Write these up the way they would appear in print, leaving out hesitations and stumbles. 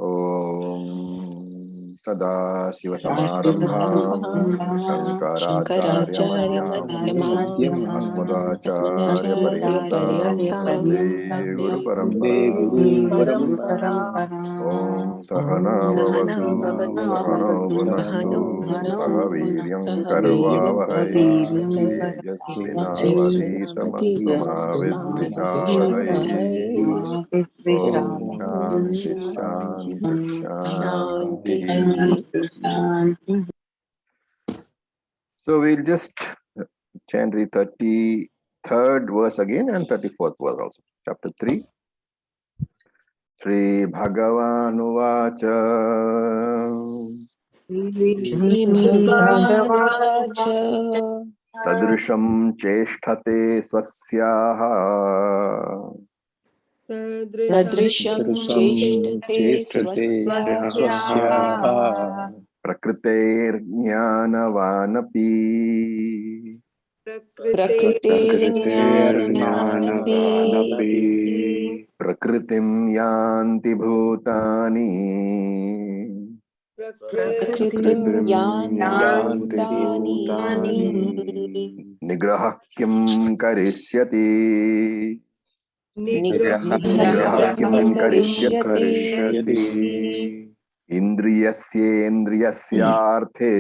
Om Sadashivasamārambhām Shankaraचार्यमध्यamām Asmadacharyaparyantam Vande Guru Paramparam. Om Sahana Bhavatu Sahana Bhunaktu Saha Viryam Karvavahai Tejasvinavadhitamastu Ma Vidvishavahai. Om Shanti Shanti Shanti. So we'll just chant the 33rd verse again and 34th verse also. Chapter 3. Shri Bhagavanu Vacha. Shri Bhagavanu Vacha. Sadrisham cheshthate swasyaha. Sadrisham cheshthate swasyaha. Prakriter jnanavanapi. Prakriter jnanavanapi. Prakritim yanti bhutani. Prakritim yanti bhutani. Nigrahah kim karishyati. Nigrahah kim karishyati. Indriyasyendriyasyarthe.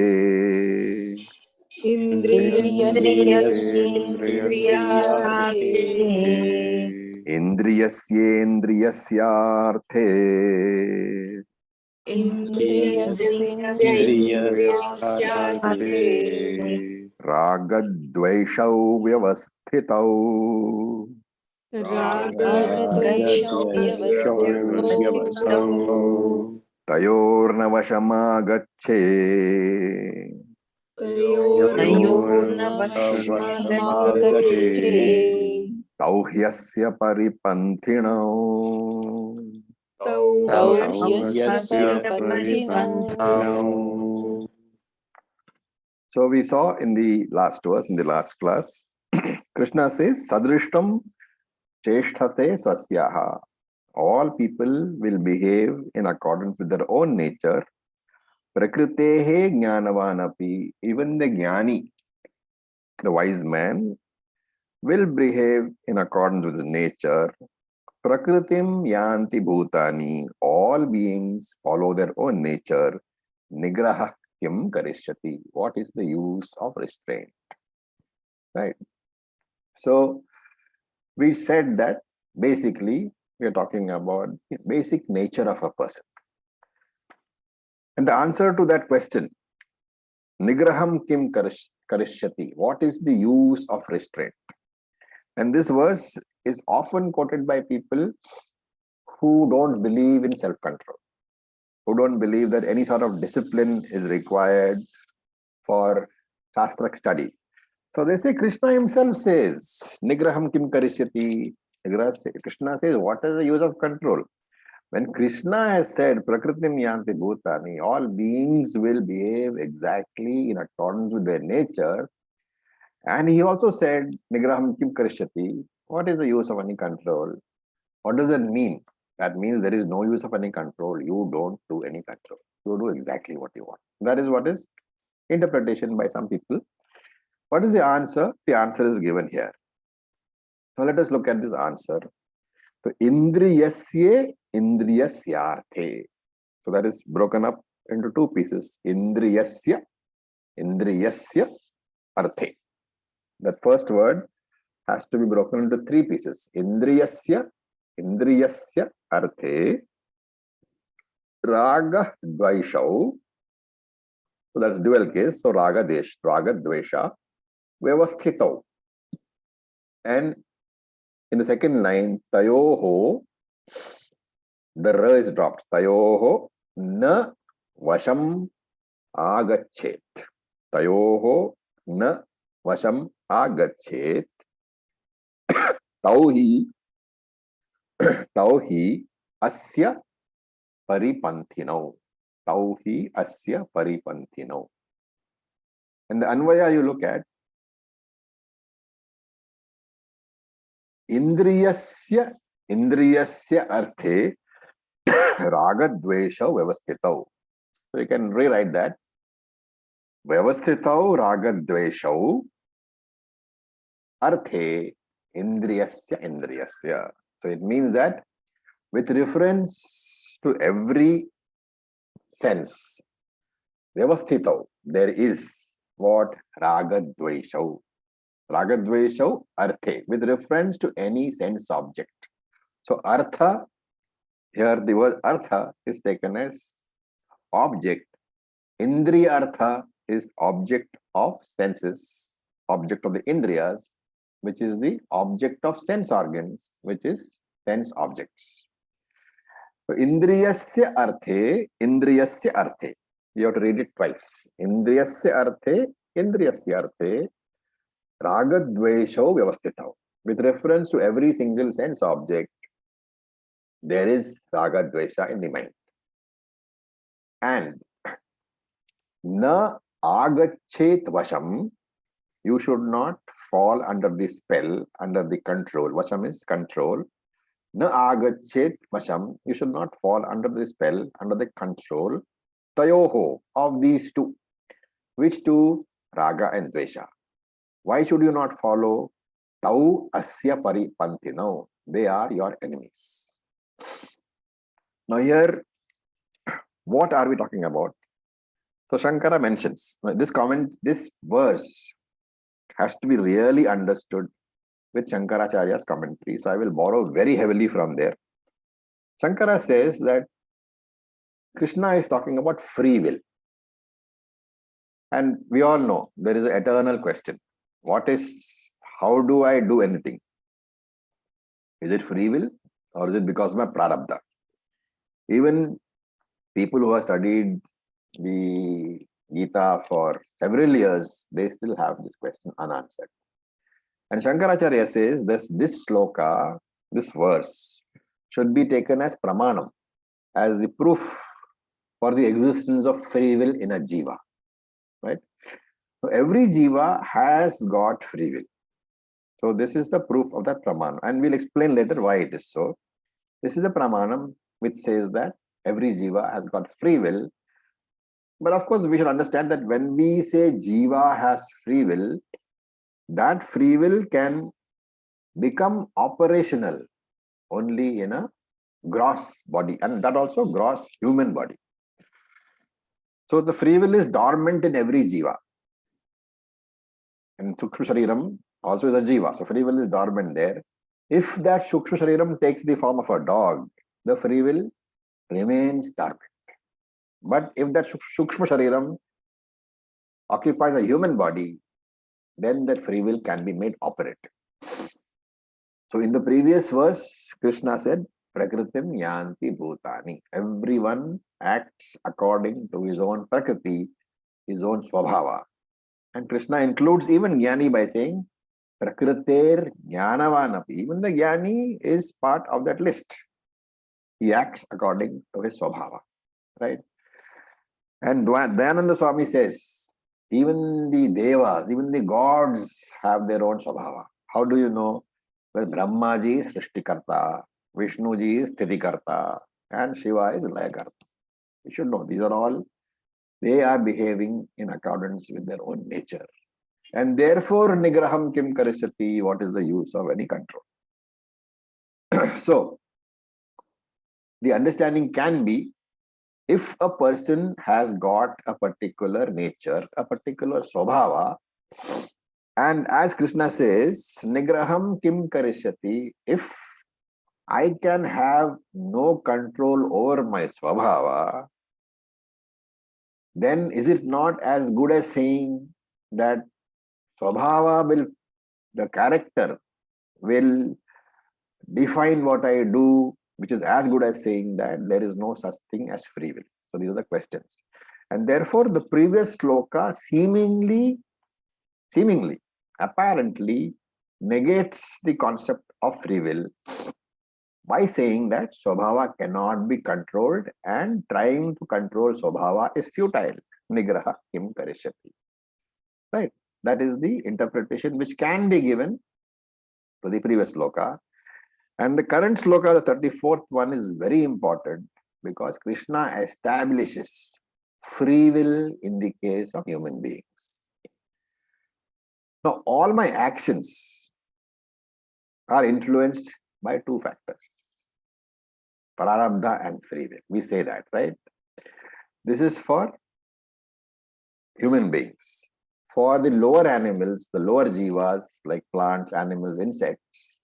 Indriyasyendriyasyarthe. Indriyasyendriyasyarthe. Indriyasyendriyasyarthe. Ragadvaishau vyavasthitau. Ragadvaishau vyavasthitau. Tayornavashamagacche. Tayornavashamagacche. Tauhyasya paripanthinau. Tauhyasya paripanthinau. So we saw in the last verse, in the last class, Krishna says, Sadrishtam cheshthate swasyaha. All people will behave in accordance with their own nature. Prakritehe jnanavanapi. Even the jnani, the wise man, will behave in accordance with his nature. Prakritim yanti bhutani. All beings follow their own nature. Nigraha kim karishyati. What is the use of restraint? Right. So we said that basically we are talking about the basic nature of a person. And the answer to that question, Nigraham kim karishyati. What is the use of restraint? And this verse is often quoted by people who don't believe in self-control, who don't believe that any sort of discipline is required for Shastrak study. So they say, Krishna himself says, Nigraham kim karishyati. Krishna says, what is the use of control? When Krishna has said, Prakritim yanti bhutani, all beings will behave exactly in accordance with their nature. And he also said, Nigraham kim karishyati. What is the use of any control? What does that mean? That means there is no use of any control. You don't do any control. You do exactly what you want. That is what is interpretation by some people. What is the answer? The answer is given here. So let us look at this answer. So indriyasye indriyasyarthe. So that is broken up into two pieces. Indriyasya arthe. That first word has to be broken into three pieces. Indriyasya arthe. Raga dvaishau. So that's dual case. So raga dvesha. Vyavasthitau. And in the second line, tayoho, the ra is dropped. Tayoho na vasham agachet. Tayoho na vasham agachet. Tauhi asya paripanthinau. Tauhi asya paripanthinau. And the Anvaya you look at, Indriyasya arthe. Raga Dvesha Vyavasthitau. So you can rewrite that. Vyavasthitau Raga Dveshau Arthe Indriyasya Indriyasya. So it means that with reference to every sense, Vyavasthitau, there is what? Raga Dveshau. Raga Dveshau Arthe, with reference to any sense object. So Artha, here the word Artha is taken as object. Indriya Artha is object of senses, object of the Indriyas, which is the object of sense organs, which is sense objects. So Indriyasya Arthe, Indriyasya Arthe. You have to read it twice. Indriyasya Arthe, Indriyasya Arthe, Ragadveshau Vyavasthitau. With reference to every single sense object, there is Ragadvesha in the mind. And Na agachet vasham, you should not fall under the spell, under the control. Vasham is control. Na agachet vasham, you should not fall under the spell, under the control. Tayoho, of these two. Which two? Raga and Dvesha. Why should you not follow? Tau asya paripantino. They are your enemies. Now here, what are we talking about? So Shankara mentions, this verse has to be really understood with Shankaracharya's commentary. So I will borrow very heavily from there. Shankara says that Krishna is talking about free will. And we all know there is an eternal question. How do I do anything? Is it free will or is it because of my prarabdha? Even people who have studied the Gita for several years, they still have this question unanswered. And Shankaracharya says this sloka, this verse, should be taken as pramanam, as the proof for the existence of free will in a jiva. Right? So every jiva has got free will. So this is the proof of that pramanam. And we'll explain later why it is so. This is the pramanam which says that every jiva has got free will. But of course, we should understand that when we say jiva has free will, that free will can become operational only in a gross body, and that also gross human body. So the free will is dormant in every jiva. And Sukshma Shariram also is a jiva. So free will is dormant there. If that Sukshma Shariram takes the form of a dog, the free will remains dormant. But if that Sukshma Shariram occupies a human body, then that free will can be made operative. So in the previous verse, Krishna said, Prakritim yanti bhutani. Everyone acts according to his own prakriti, his own swabhava. And Krishna includes even Jnani by saying, Prakriter Jnanavanapi. Even the Jnani is part of that list. He acts according to his swabhava. Right? And Dayananda Swami says, even the devas, even the gods have their own swabhava. How do you know? Well, Brahmaji is Srishtikarta, Vishnuji is Sthitikarta, and Shiva is Layakarta. You should know, these are all, they are behaving in accordance with their own nature. And therefore, Nigraham Kim Karishati, what is the use of any control? So, the understanding can be, if a person has got a particular nature, a particular swabhava, and as Krishna says, Nigraham Kim Karishati, if I can have no control over my swabhava, then is it not as good as saying that swabhava will, the character will define what I do, which is as good as saying that there is no such thing as free will. So these are the questions. And therefore, the previous sloka seemingly, apparently negates the concept of free will by saying that Swabhava cannot be controlled and trying to control Swabhava is futile. Nigraha kim karishati. Right? That is the interpretation which can be given to the previous sloka. And the current sloka, the 34th one, is very important because Krishna establishes free will in the case of human beings. Now, all my actions are influenced by two factors, prarabdha and free will. We say that, right? This is for human beings. For the lower animals, the lower jivas like plants, animals, insects,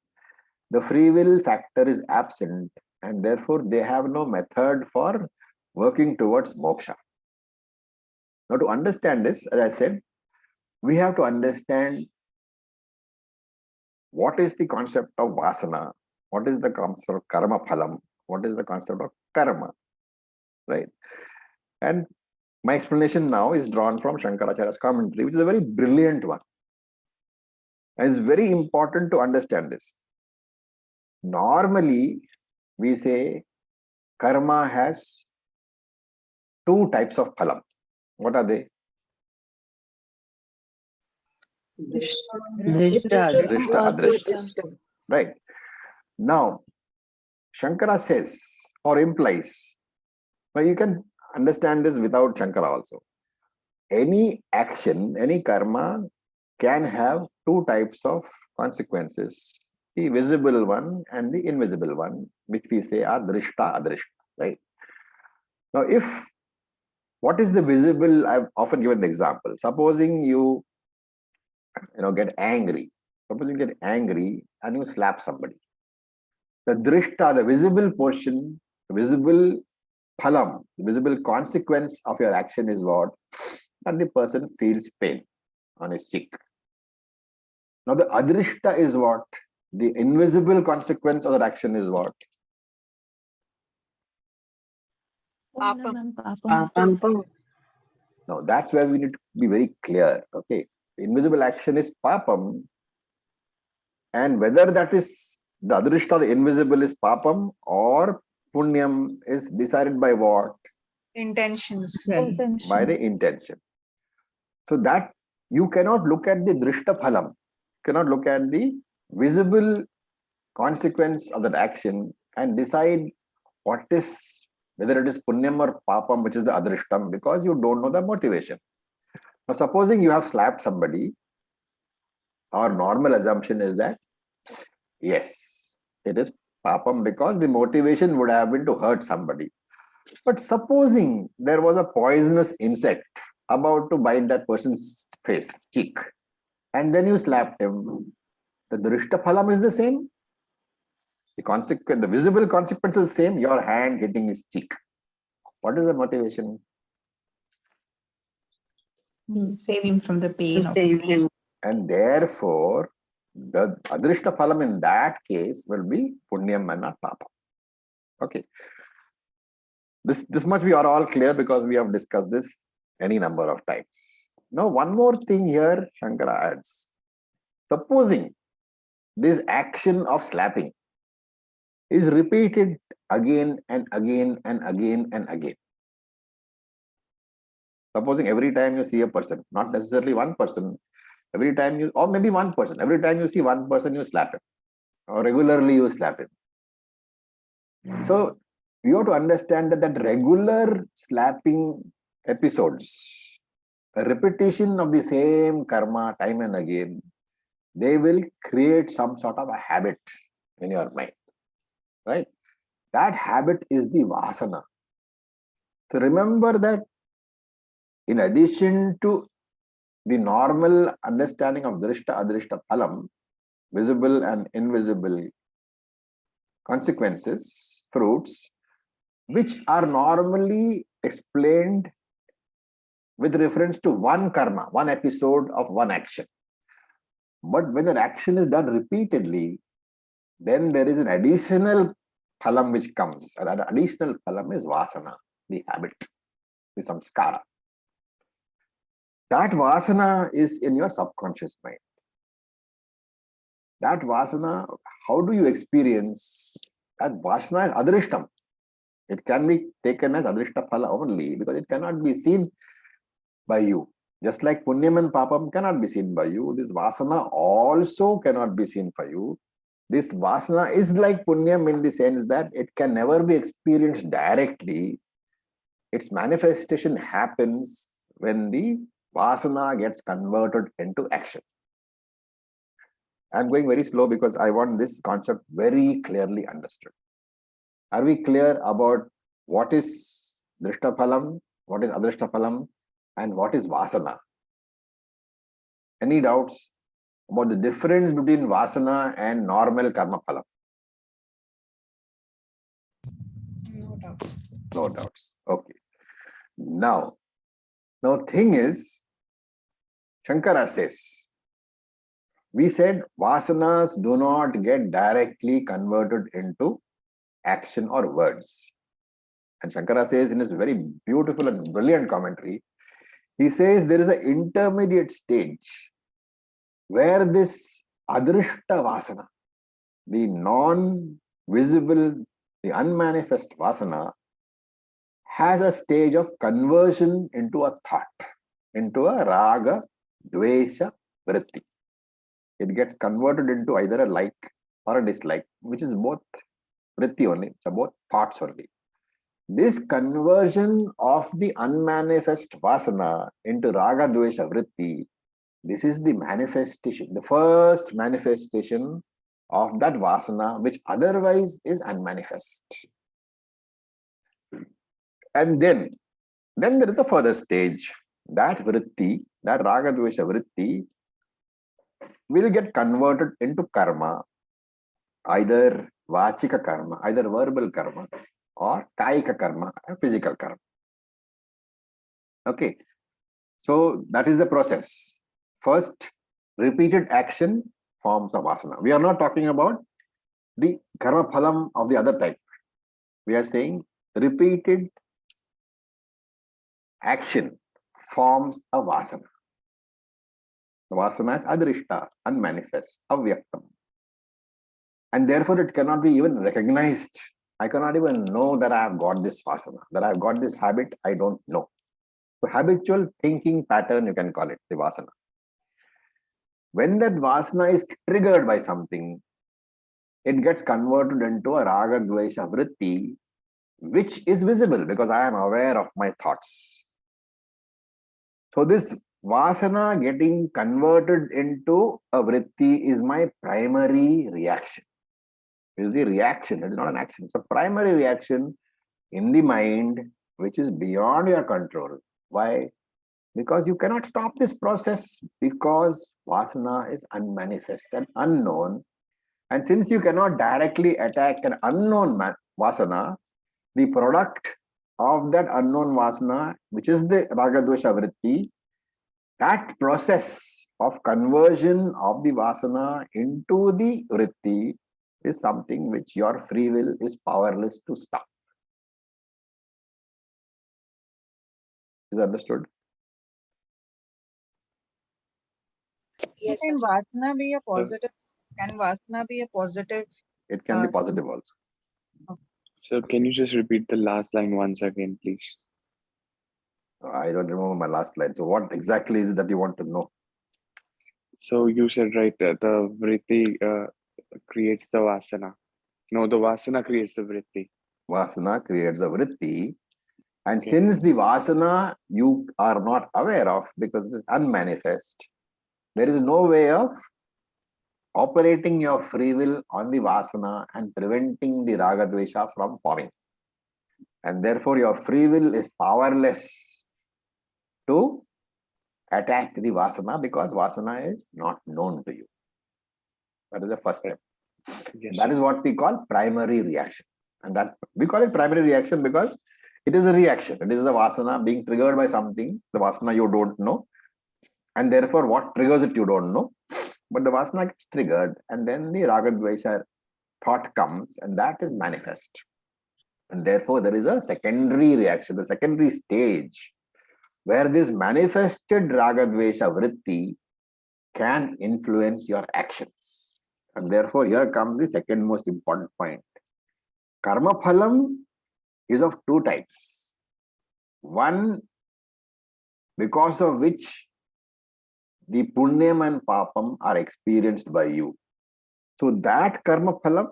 the free will factor is absent and therefore they have no method for working towards moksha. Now, to understand this, as I said, we have to understand what is the concept of Vaasana, what is the concept of karma phalam, what is the concept of karma, right? And my explanation now is drawn from Shankaracharya's commentary, which is a very brilliant one. And it's very important to understand this. Normally, we say karma has two types of phalam. What are they? Drishta, Adrishta. Right. Now, Shankara says or implies, now you can understand this without Shankara also. Any action, any karma can have two types of consequences, the visible one and the invisible one, which we say are drishta, adrishta, right? Now, what is the visible? I've often given the example. Supposing you get angry. Suppose you get angry and you slap somebody. The drishta, the visible portion, the visible phalam, the visible consequence of your action is what? And the person feels pain on his cheek. Now the adrishta is what? The invisible consequence of that action is what? Papam. Now that's where we need to be very clear. Okay, the invisible action is papam, and whether that is the adrishta, the invisible, is papam or punyam is decided by what? Intentions. By the intention. So that you cannot look at the drishta phalam, cannot look at the visible consequence of that action and decide what is, whether it is punyam or papam, which is the adrishtam, because you don't know the motivation. Now, supposing you have slapped somebody, our normal assumption is that yes, it is papam because the motivation would have been to hurt somebody. But supposing there was a poisonous insect about to bite that person's face, cheek, and then you slapped him, the drishta phalam is the same. The visible consequence is the same, your hand hitting his cheek. What is the motivation? Save him from the pain. Save him. And therefore, the adrishta phalam in that case will be punyam and not papam. Okay. This much we are all clear because we have discussed this any number of times. Now, one more thing here, Shankara adds. Supposing this action of slapping is repeated again and again and again and again. Supposing every time you see a person, not necessarily one person, every time you, or maybe one person, every time you see one person, you slap him, or regularly you slap him. So you have to understand that regular slapping episodes, a repetition of the same karma time and again, they will create some sort of a habit in your mind, right? That habit is the Vaasana. So remember that in addition to the normal understanding of drishta, adrishta phalam, visible and invisible consequences, fruits, which are normally explained with reference to one karma, one episode of one action. But when an action is done repeatedly, then there is an additional phalam which comes. And that additional phalam is Vaasana, the habit, the samskara. That Vaasana is in your subconscious mind. That Vaasana, how do you experience? That Vaasana is adrishtam. It can be taken as adrishta phala only because it cannot be seen by you. Just like punyam and papam cannot be seen by you, this Vaasana also cannot be seen by you. this Vasana is like Punyam in the sense that it can never be experienced directly. Its manifestation happens when the Vasana gets converted into action. I'm going very slow because I want this concept very clearly understood. Are we clear about what is Drishtaphalam, what is Adrishtaphalam, and what is Vasana? Any doubts about the difference between Vasana and normal Karma Phalam? No doubts. No doubts. Okay. Now thing is, Shankara says, we said Vasanas do not get directly converted into action or words. And Shankara says in his very beautiful and brilliant commentary, he says there is an intermediate stage where this Adrishta Vasana, the non-visible, the unmanifest Vasana, has a stage of conversion into a thought, into a raga, dvesha, vritti. It gets converted into either a like or a dislike, which is both vritti only, so both thoughts only. This conversion of the unmanifest Vasana into raga, dvesha, vritti, this is the manifestation, the first manifestation of that Vasana, which otherwise is unmanifest. And then there is a further stage. That vritti, that raga, dvesha, vritti, will get converted into karma, either vachika karma, either verbal karma, or kaika karma, physical karma. Okay, so that is the process. First, repeated action forms of Vasana. We are not talking about the karma phalam of the other type. We are saying repeated action forms a Vasana. The Vasana is adrishta, unmanifest, avyaktam. And therefore it cannot be even recognized. I cannot even know that I have got this Vasana, that I have got this habit, I don't know. So habitual thinking pattern, you can call it, the Vasana. When that Vasana is triggered by something, it gets converted into a raga, dvesha, vritti, which is visible because I am aware of my thoughts. So this Vasana getting converted into a vritti is my primary reaction. It is the reaction, it is not an action. It's a primary reaction in the mind, which is beyond your control. Why? Because you cannot stop this process because Vasana is unmanifest and unknown. And since you cannot directly attack an unknown Vasana, the product of that unknown Vasana, which is the raga, dvesha, vritti, that process of conversion of the Vasana into the vritti is something which your free will is powerless to stop. Is understood? Yes, Can Vasana be a positive? Can Vasana be a positive? It can be positive also. So can you just repeat the last line once again, please? I don't remember my last line. So what exactly is it that you want to know? So you said, right, the vritti creates the vasana. No, the vasana creates the vritti. Vasana creates a vritti. And Okay. since the Vasana you are not aware of because it is unmanifest, there is no way of operating your free will on the Vasana and preventing the Raga Dvesha from forming. And therefore your free will is powerless to attack the Vasana because Vasana is not known to you. That is the first step. Yes, That is what we call primary reaction. And that we call it primary reaction because it is a reaction. It is the Vasana being triggered by something, the Vasana you don't know. And therefore what triggers it you don't know. But the Vasana gets triggered and then the Raga Dvesha thought comes and that is manifest. And therefore there is a secondary reaction, the secondary stage where this manifested Raga Dvesha vritti can influence your actions. And therefore here comes the second most important point. Karma phalam is of two types. One, because of which the punyam and papam are experienced by you. So that karma phalam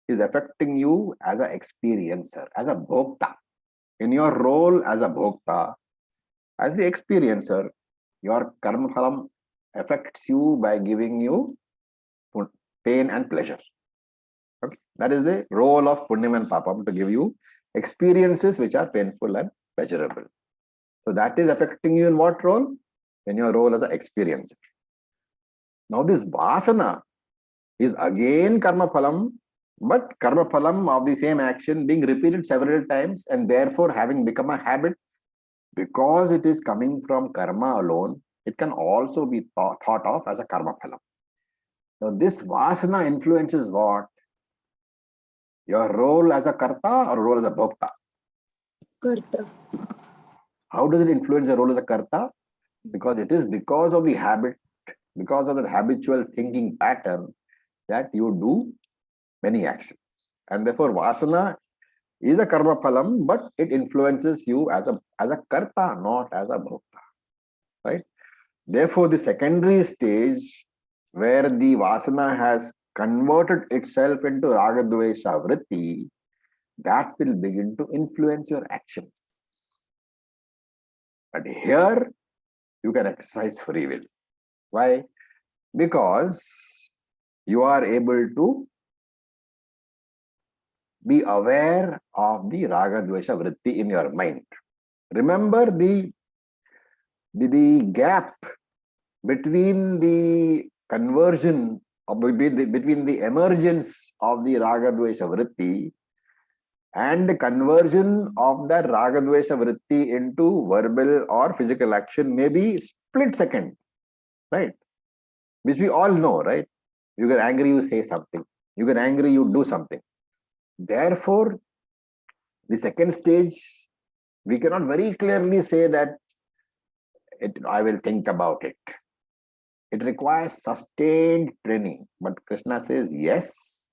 is affecting you as an experiencer, as a bhokta. In your role as a bhokta, as the experiencer, your karma phalam affects you by giving you pain and pleasure. Okay, that is the role of punyam and papam, to give you experiences which are painful and pleasurable. So that is affecting you in what role? In your role as an experiencer. Now this vasana is again karma phalam, but karma phalam of the same action being repeated several times and therefore having become a habit. Because it is coming from karma alone, it can also be thought of as a karma phalam. Now this vasana influences what? Your role as a karta or role as a bhokta? Karta. How does it influence your role as a karta? Because it is because of the habit, because of the habitual thinking pattern that you do many actions. And therefore vasana is a karma phalam, but it influences you as a karta, not as a bhokta. Right? Therefore, the secondary stage where the vasana has converted itself into ragadvesha vritti, that will begin to influence your actions. But here, you can exercise free will. Why? Because you are able to be aware of the ragadvesha vritti in your mind. Remember the gap between the conversion or between the emergence of the ragadvesha vritti and the conversion of that ragadvesha vritti into verbal or physical action may be split second, right? Which we all know, right? You get angry, you say something. You get angry, you do something. Therefore, the second stage, we cannot very clearly say that I will think about it. It requires sustained training. But Krishna says, yes,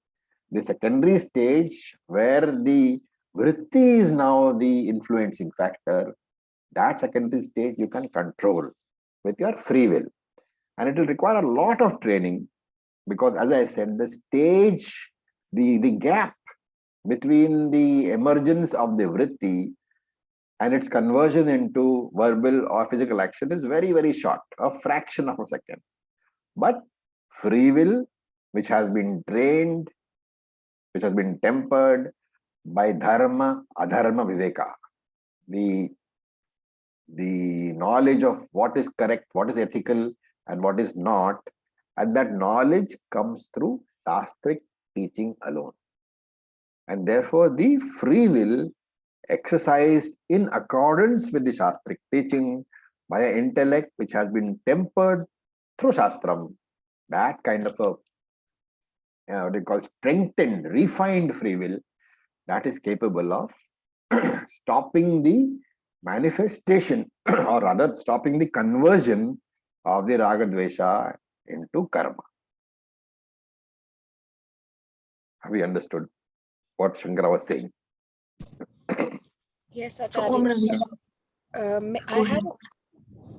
the secondary stage where the vritti is now the influencing factor, that secondary stage you can control with your free will. And it will require a lot of training because, as I said, the stage, the gap between the emergence of the vritti and its conversion into verbal or physical action is very, very short, a fraction of a second. But free will, which has been trained, which has been tempered by dharma, adharma, viveka, the knowledge of what is correct, what is ethical, and what is not, and that knowledge comes through shastric teaching alone. And therefore, the free will exercised in accordance with the shastric teaching by an intellect which has been tempered through shastram, that kind of a what they call strengthened, refined free will, that is capable of stopping the manifestation or rather stopping the conversion of the ragadvesha into karma. Have we understood what Shankara was saying? Yes, So, Om Acharya. Ravi. I have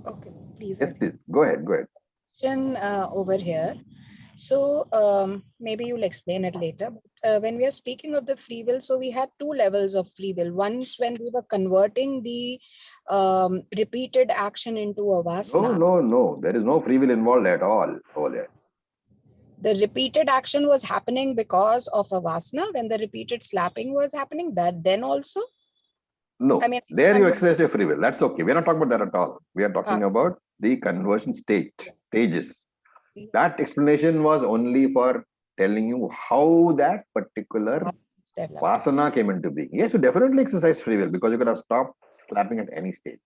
okay, please. Yes, please. Go ahead. Question over here. So maybe you'll explain it later. But when we are speaking of the free will, so we had two levels of free will. Once when we were converting the repeated action into a vasana. No. There is no free will involved at all over there. The repeated action was happening because of a vasana. When the repeated slapping was happening, that then also? No, I mean, there you exercise your free will. That's okay. We're not talking about that at all. We are talking about the conversion stages. yes. That explanation was only for telling you how that particular vasana came into being. Yes, you definitely exercise free will because you could have stopped slapping at any stage.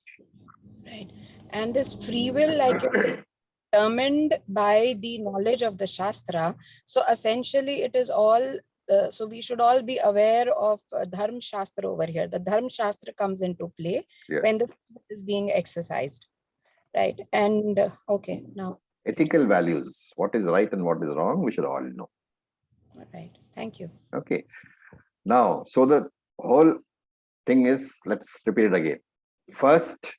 Right. And this free will, like you said, determined by the knowledge of the Shastra. So essentially it is all, so we should all be aware of Dharma Shastra over here. The Dharma Shastra comes into play when the free will is being exercised. Right. And okay, now. Ethical values, what is right and what is wrong, we should all know. All right. Thank you. Okay. Now, so the whole thing is, let's repeat it again. First,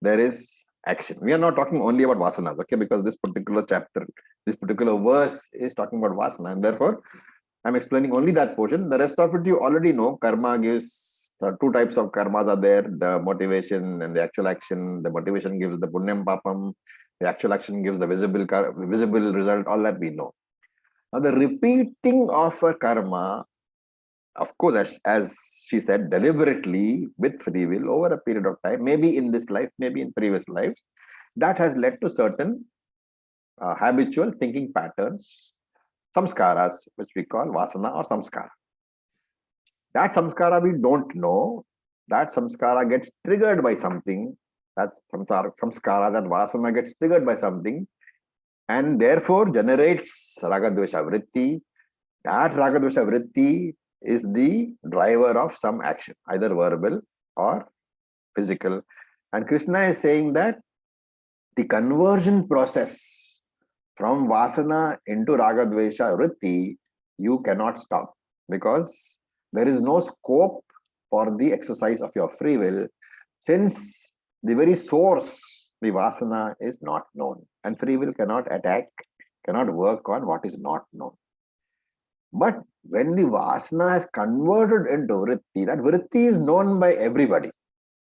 there is action. We are not talking only about vasanas, okay, because this particular chapter This particular verse is talking about Vasana, and therefore I'm explaining only that portion. The rest of it you already know. Karma gives two types of karmas are there: the motivation and the actual action. The motivation gives the punyam papam. The actual action gives the visible result. All that we know. Now the repeating of a karma, of course, as she said, deliberately with free will over a period of time, maybe in this life, maybe in previous lives, that has led to certain habitual thinking patterns, samskaras, which we call vasana or samskara. That samskara we don't know. That samskara gets triggered by something. That samskara, that vasana gets triggered by something, and therefore generates ragadvesha vritti. That ragadvesha vritti is the driver of some action, either verbal or physical. And Krishna is saying that the conversion process from vasana into ragadvesha vritti, you cannot stop, because there is no scope for the exercise of your free will, since the very source, the vasana, is not known, and free will cannot attack, cannot work on what is not known. But when the vasana has converted into vritti, that vritti is known by everybody.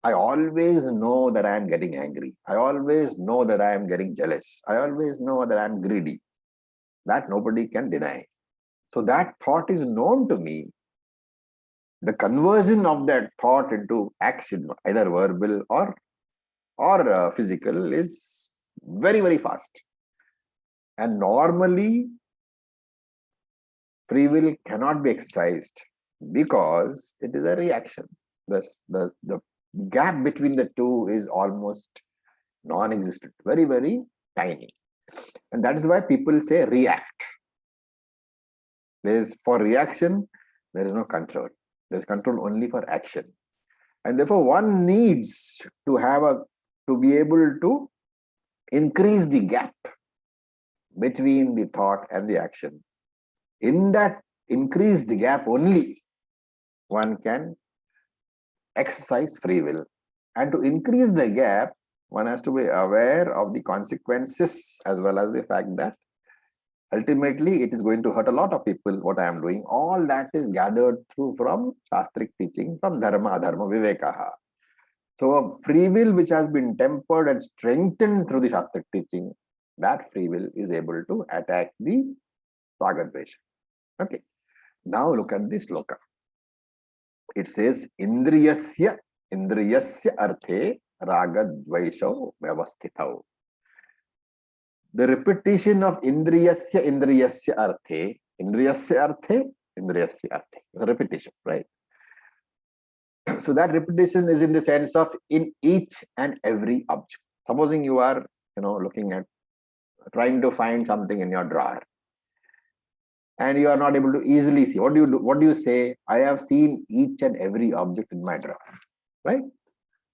I always know that I am getting angry. I always know that I am getting jealous. I always know that I am greedy. That nobody can deny. So that thought is known to me. The conversion of that thought into action, either verbal or physical, is very, very fast. And normally, free will cannot be exercised because it is a reaction. The gap between the two is almost non-existent, very, very tiny. And that is why people say react. For reaction, there is no control. There is control only for action. And therefore, one needs to be able to increase the gap between the thought and the action. In that increased gap only, one can exercise free will. And to increase the gap, one has to be aware of the consequences, as well as the fact that ultimately it is going to hurt a lot of people, what I am doing. All that is gathered through from Shastric teaching, from Dharma, Adharma, Vivekaha. So a free will which has been tempered and strengthened through the Shastric teaching, that free will is able to attack the Ragadvesha. Okay. Now look at this sloka. It says, Indriyasya arthe ragadvaisho vyavasthitau. The repetition of Indriyasya arthe, the repetition, right? So that repetition is in the sense of in each and every object. Supposing you are, looking at, trying to find something in your drawer, and you are not able to easily see. What do you do? What do you say? I have seen each and every object in my drawer, right?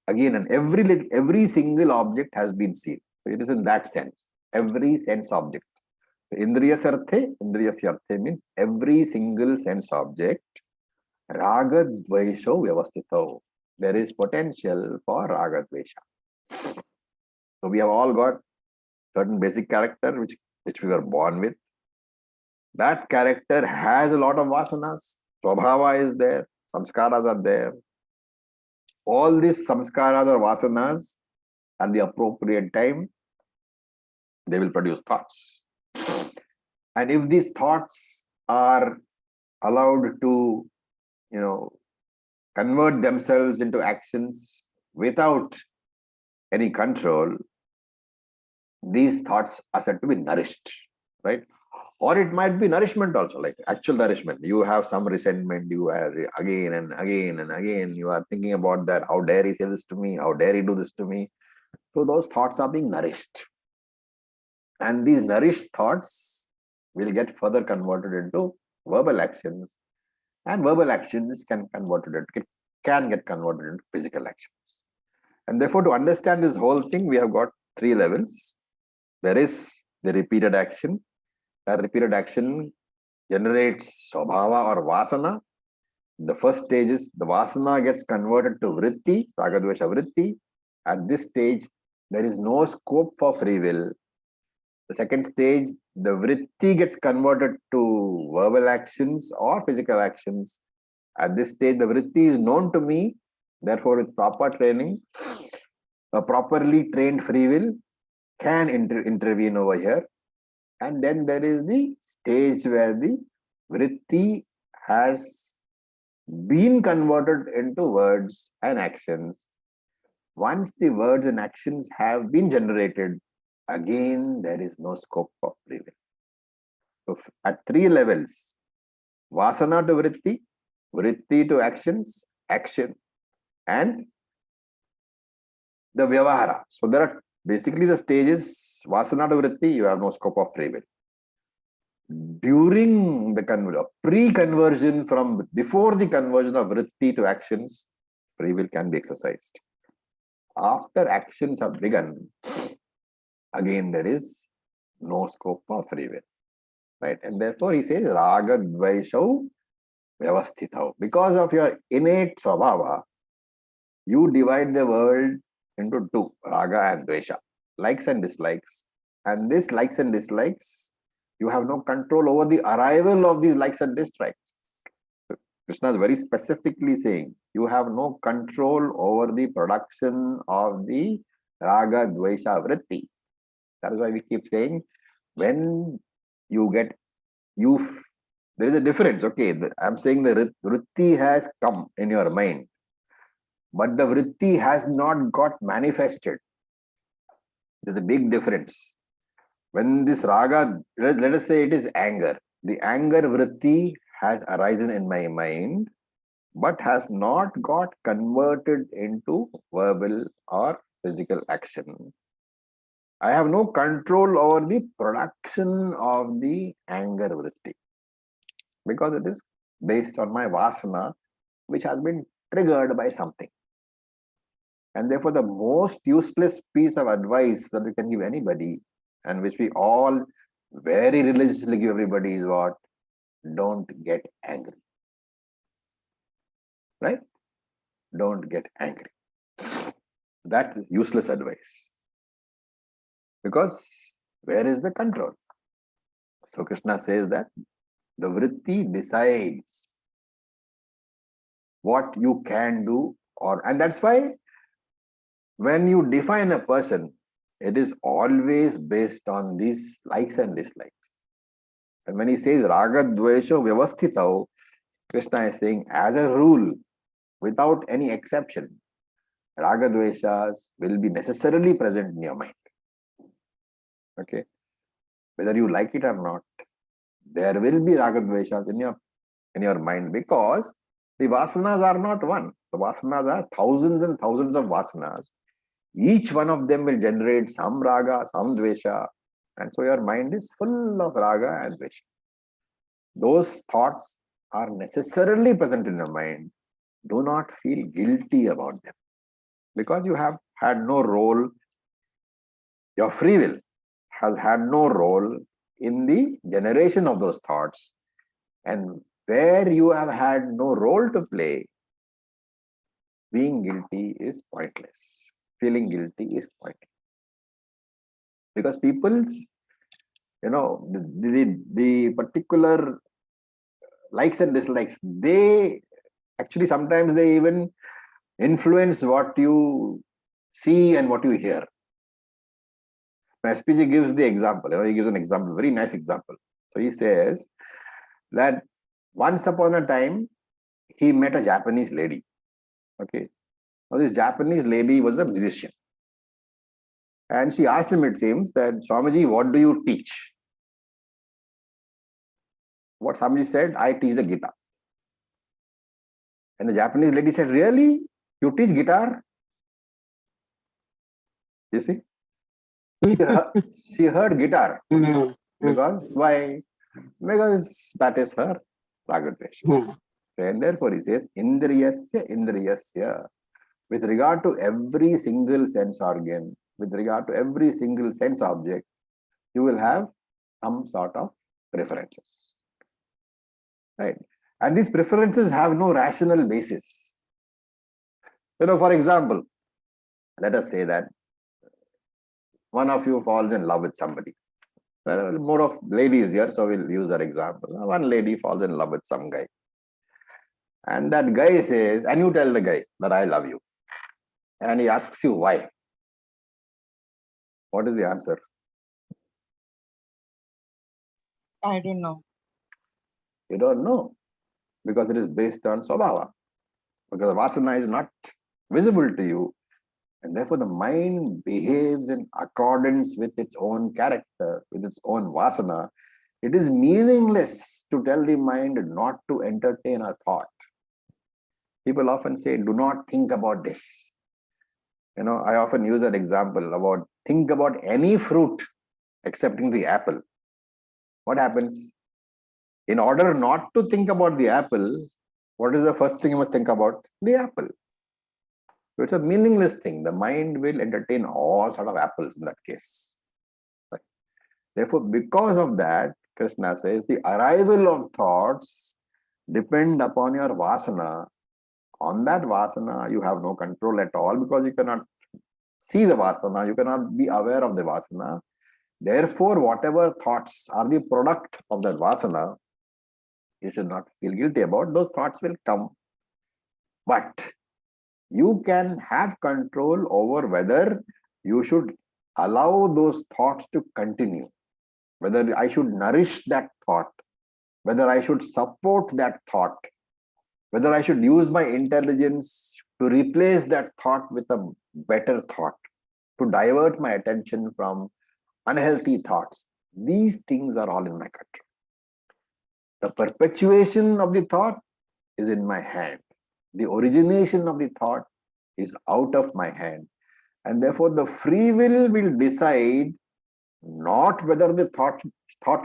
Again, and every single object has been seen. So it is in that sense. Every sense object. So Indriyasya arthe means every single sense object. Ragadvaisho vyavasthito. There is potential for ragadvaisha. So we have all got certain basic character which we were born with. That character has a lot of vasanas. Swabhava is there. Samskaras are there. All these samskaras or vasanas, at the appropriate time, they will produce thoughts. And if these thoughts are allowed to, convert themselves into actions without any control, these thoughts are said to be nourished, right? Or it might be nourishment also, like actual nourishment. You have some resentment, you are again and again and again, you are thinking about that. How dare he say this to me? How dare he do this to me? So those thoughts are being nourished. And these nourished thoughts will get further converted into verbal actions. And verbal actions can get converted into physical actions. And therefore, to understand this whole thing, we have got 3 levels. There is the repeated action. That repeated action generates swabhava or vasana. The first stage is the vasana gets converted to vritti, ragadvesha vritti. At this stage, there is no scope for free will. The second stage, the vritti gets converted to verbal actions or physical actions. At this stage, the vritti is known to me. Therefore, with proper training, a properly trained free will can intervene over here. And then there is the stage where the vritti has been converted into words and actions. Once the words and actions have been generated, again, there is no scope for free will. So at three levels, Vaasana to vritti, vritti to actions, action, and the vyavahara. So there are basically the stages, Vaasana to vritti, you have no scope of free will. During the pre-conversion from before the conversion of vritti to actions, free will can be exercised. After actions have begun, again there is no scope for free will, right? And therefore he says raga dvaishau vyavasthitau. Because of your innate svabhava, you divide the world into two, raga and dvesha, likes and dislikes. And this likes and dislikes, you have no control over the arrival of these likes and dislikes. Krishna is very specifically saying, you have no control over the production of the raga, dvesha, vritti. That is why we keep saying, when you get, there is a difference. Okay, I'm saying the vritti has come in your mind, but the vritti has not got manifested. There's a big difference. When this raga, let us say it is anger. The anger vritti has arisen in my mind, but has not got converted into verbal or physical action. I have no control over the production of the anger vritti, because it is based on my vasana, which has been triggered by something. And therefore, the most useless piece of advice that we can give anybody, and which we all very religiously give everybody, is what? Don't get angry. Right? Don't get angry. That is useless advice. Because where is the control? So Krishna says that the vritti decides what you can do, and that's why when you define a person, it is always based on these likes and dislikes. And when he says raga dvesha vyavasthitau, Krishna is saying, as a rule, without any exception, raga dveshas will be necessarily present in your mind. Okay, whether you like it or not, there will be raga dveshas in your mind, because the vasanas are not one. The vasanas are thousands and thousands of vasanas. Each one of them will generate some raga, some dvesha, and so your mind is full of raga and dvesha. Those thoughts are necessarily present in your mind. Do not feel guilty about them, because you have had no role. Your free will has had no role in the generation of those thoughts, and where you have had no role to play, being guilty is pointless. Feeling guilty is pointless. Because people, the particular likes and dislikes, they actually sometimes they even influence what you see and what you hear. SPG gives the example, he gives an example, very nice example. So he says that once upon a time, he met a Japanese lady. Okay. Now this Japanese lady was a musician. And she asked him, it seems, that Swamiji, what do you teach? What Swamiji said, I teach the Gita. And the Japanese lady said, really? You teach guitar? You see? She heard guitar. Because why? Because that is her ragadvesha. And therefore he says, indriyasya. With regard to every single sense organ, with regard to every single sense object, you will have some sort of preferences. Right? And these preferences have no rational basis. For example, let us say that one of you falls in love with somebody. There are more of ladies here, so we'll use that example. One lady falls in love with some guy. And that guy says, and you tell the guy that I love you. And he asks you why. What is the answer? I don't know. You don't know. Because it is based on svabhava. Because vasana is not visible to you. And therefore the mind behaves in accordance with its own character, with its own vasana. It is meaningless to tell the mind not to entertain a thought. People often say, do not think about this. I often use that example about think about any fruit excepting the apple. What happens? In order not to think about the apple, what is the first thing you must think about? The apple. So it's a meaningless thing. The mind will entertain all sort of apples in that case. Right? Therefore, because of that, Krishna says the arrival of thoughts depend upon your vasana. On that vasana, you have no control at all because you cannot see the vasana, you cannot be aware of the vasana. Therefore, whatever thoughts are the product of that vasana, you should not feel guilty about. Those thoughts will come. But you can have control over whether you should allow those thoughts to continue, whether I should nourish that thought, whether I should support that thought, whether I should use my intelligence to replace that thought with a better thought, to divert my attention from unhealthy thoughts. These things are all in my control. The perpetuation of the thought is in my hand. The origination of the thought is out of my hand. And therefore, the free will decide not whether the thought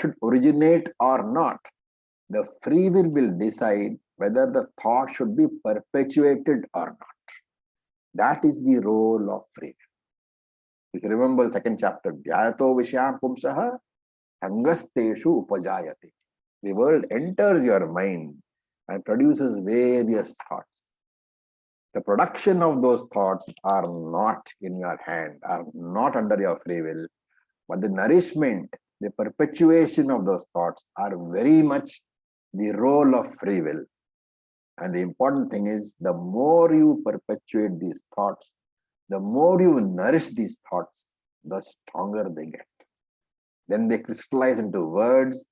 should originate or not. The free will decide whether the thought should be perpetuated or not. That is the role of free will. If you remember the second chapter, Dhyayato Vishyam Pumsaha Angasteshu Upajayate. The world enters your mind and produces various thoughts. The production of those thoughts are not in your hand, are not under your free will, but the nourishment, the perpetuation of those thoughts are very much the role of free will. And the important thing is, the more you perpetuate these thoughts, the more you nourish these thoughts, the stronger they get. Then they crystallize into words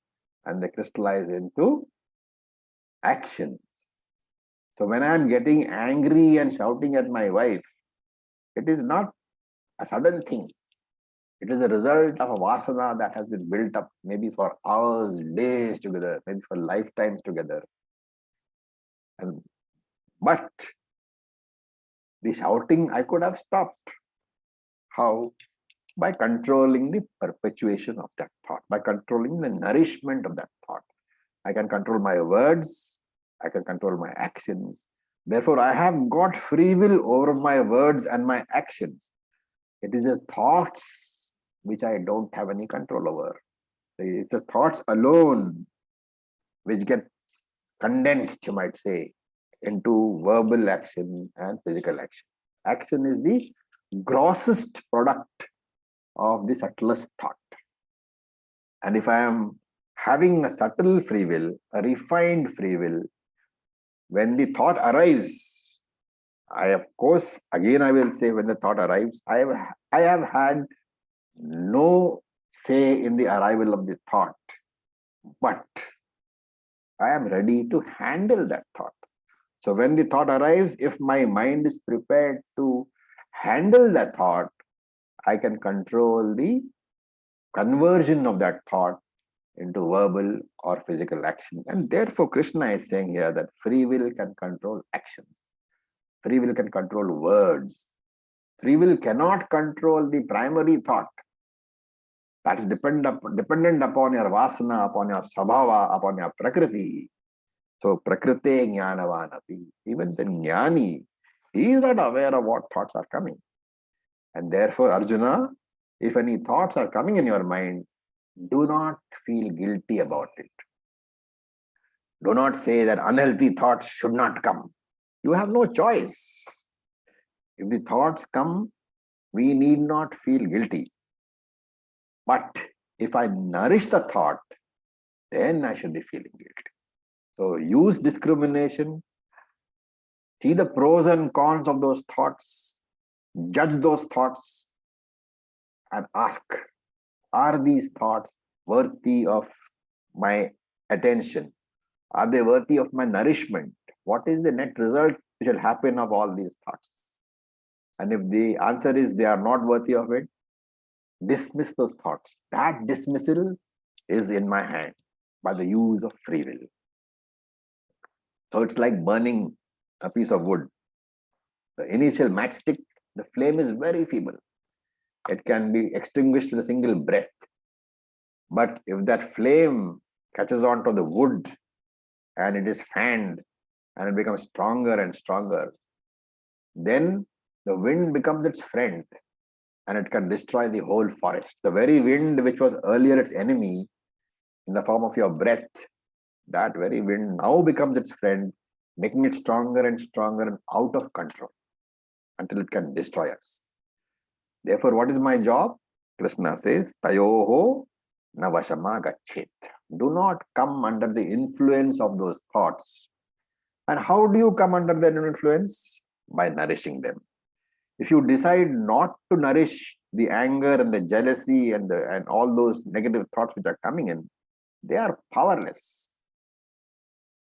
and they crystallize into actions. So when I'm getting angry and shouting at my wife, it is not a sudden thing. It is a result of a vasana that has been built up maybe for hours, days together, maybe for lifetimes together. But the shouting I could have stopped. How? By controlling the perpetuation of that thought, by controlling the nourishment of that thought. I can control my words, I can control my actions. Therefore, I have got free will over my words and my actions. It is the thoughts which I don't have any control over. It's the thoughts alone which get condensed, you might say, into verbal action and physical action. Action is the grossest product of the subtlest thought. And if I am having a subtle free will, a refined free will, when the thought arrives, I will say, when the thought arrives, I have had no say in the arrival of the thought, but I am ready to handle that thought. So when the thought arrives, if my mind is prepared to handle that thought, I can control the conversion of that thought into verbal or physical action. And therefore, Krishna is saying here that free will can control actions. Free will can control words. Free will cannot control the primary thought. That's dependent upon your vasana, upon your sabhava, upon your prakriti. So, prakrite jnanavanapi. Even the jnani, he is not aware of what thoughts are coming. And therefore, Arjuna, if any thoughts are coming in your mind, do not feel guilty about it. Do not say that unhealthy thoughts should not come. You have no choice. If the thoughts come, we need not feel guilty. But If I nourish the thought, then I should be feeling guilty. So use discrimination, see the pros and cons of those thoughts, judge those thoughts, and ask, are these thoughts worthy of my attention? Are they worthy of my nourishment? What is the net result which will happen of all these thoughts? And if the answer is they are not worthy of it, dismiss those thoughts. That dismissal is in my hand by the use of free will. So it's like burning a piece of wood. The initial matchstick, the flame is very feeble. It can be extinguished with a single breath. But if that flame catches on to the wood and it is fanned and it becomes stronger and stronger, then the wind becomes its friend and it can destroy the whole forest. The very wind which was earlier its enemy in the form of your breath, that very wind now becomes its friend, making it stronger and stronger and out of control until it can destroy us. Therefore, what is my job? Krishna says, Tayoho navashama gachet. Do not come under the influence of those thoughts. And how do you come under their influence? By nourishing them. If you decide not to nourish the anger and the jealousy and all those negative thoughts which are coming in, they are powerless.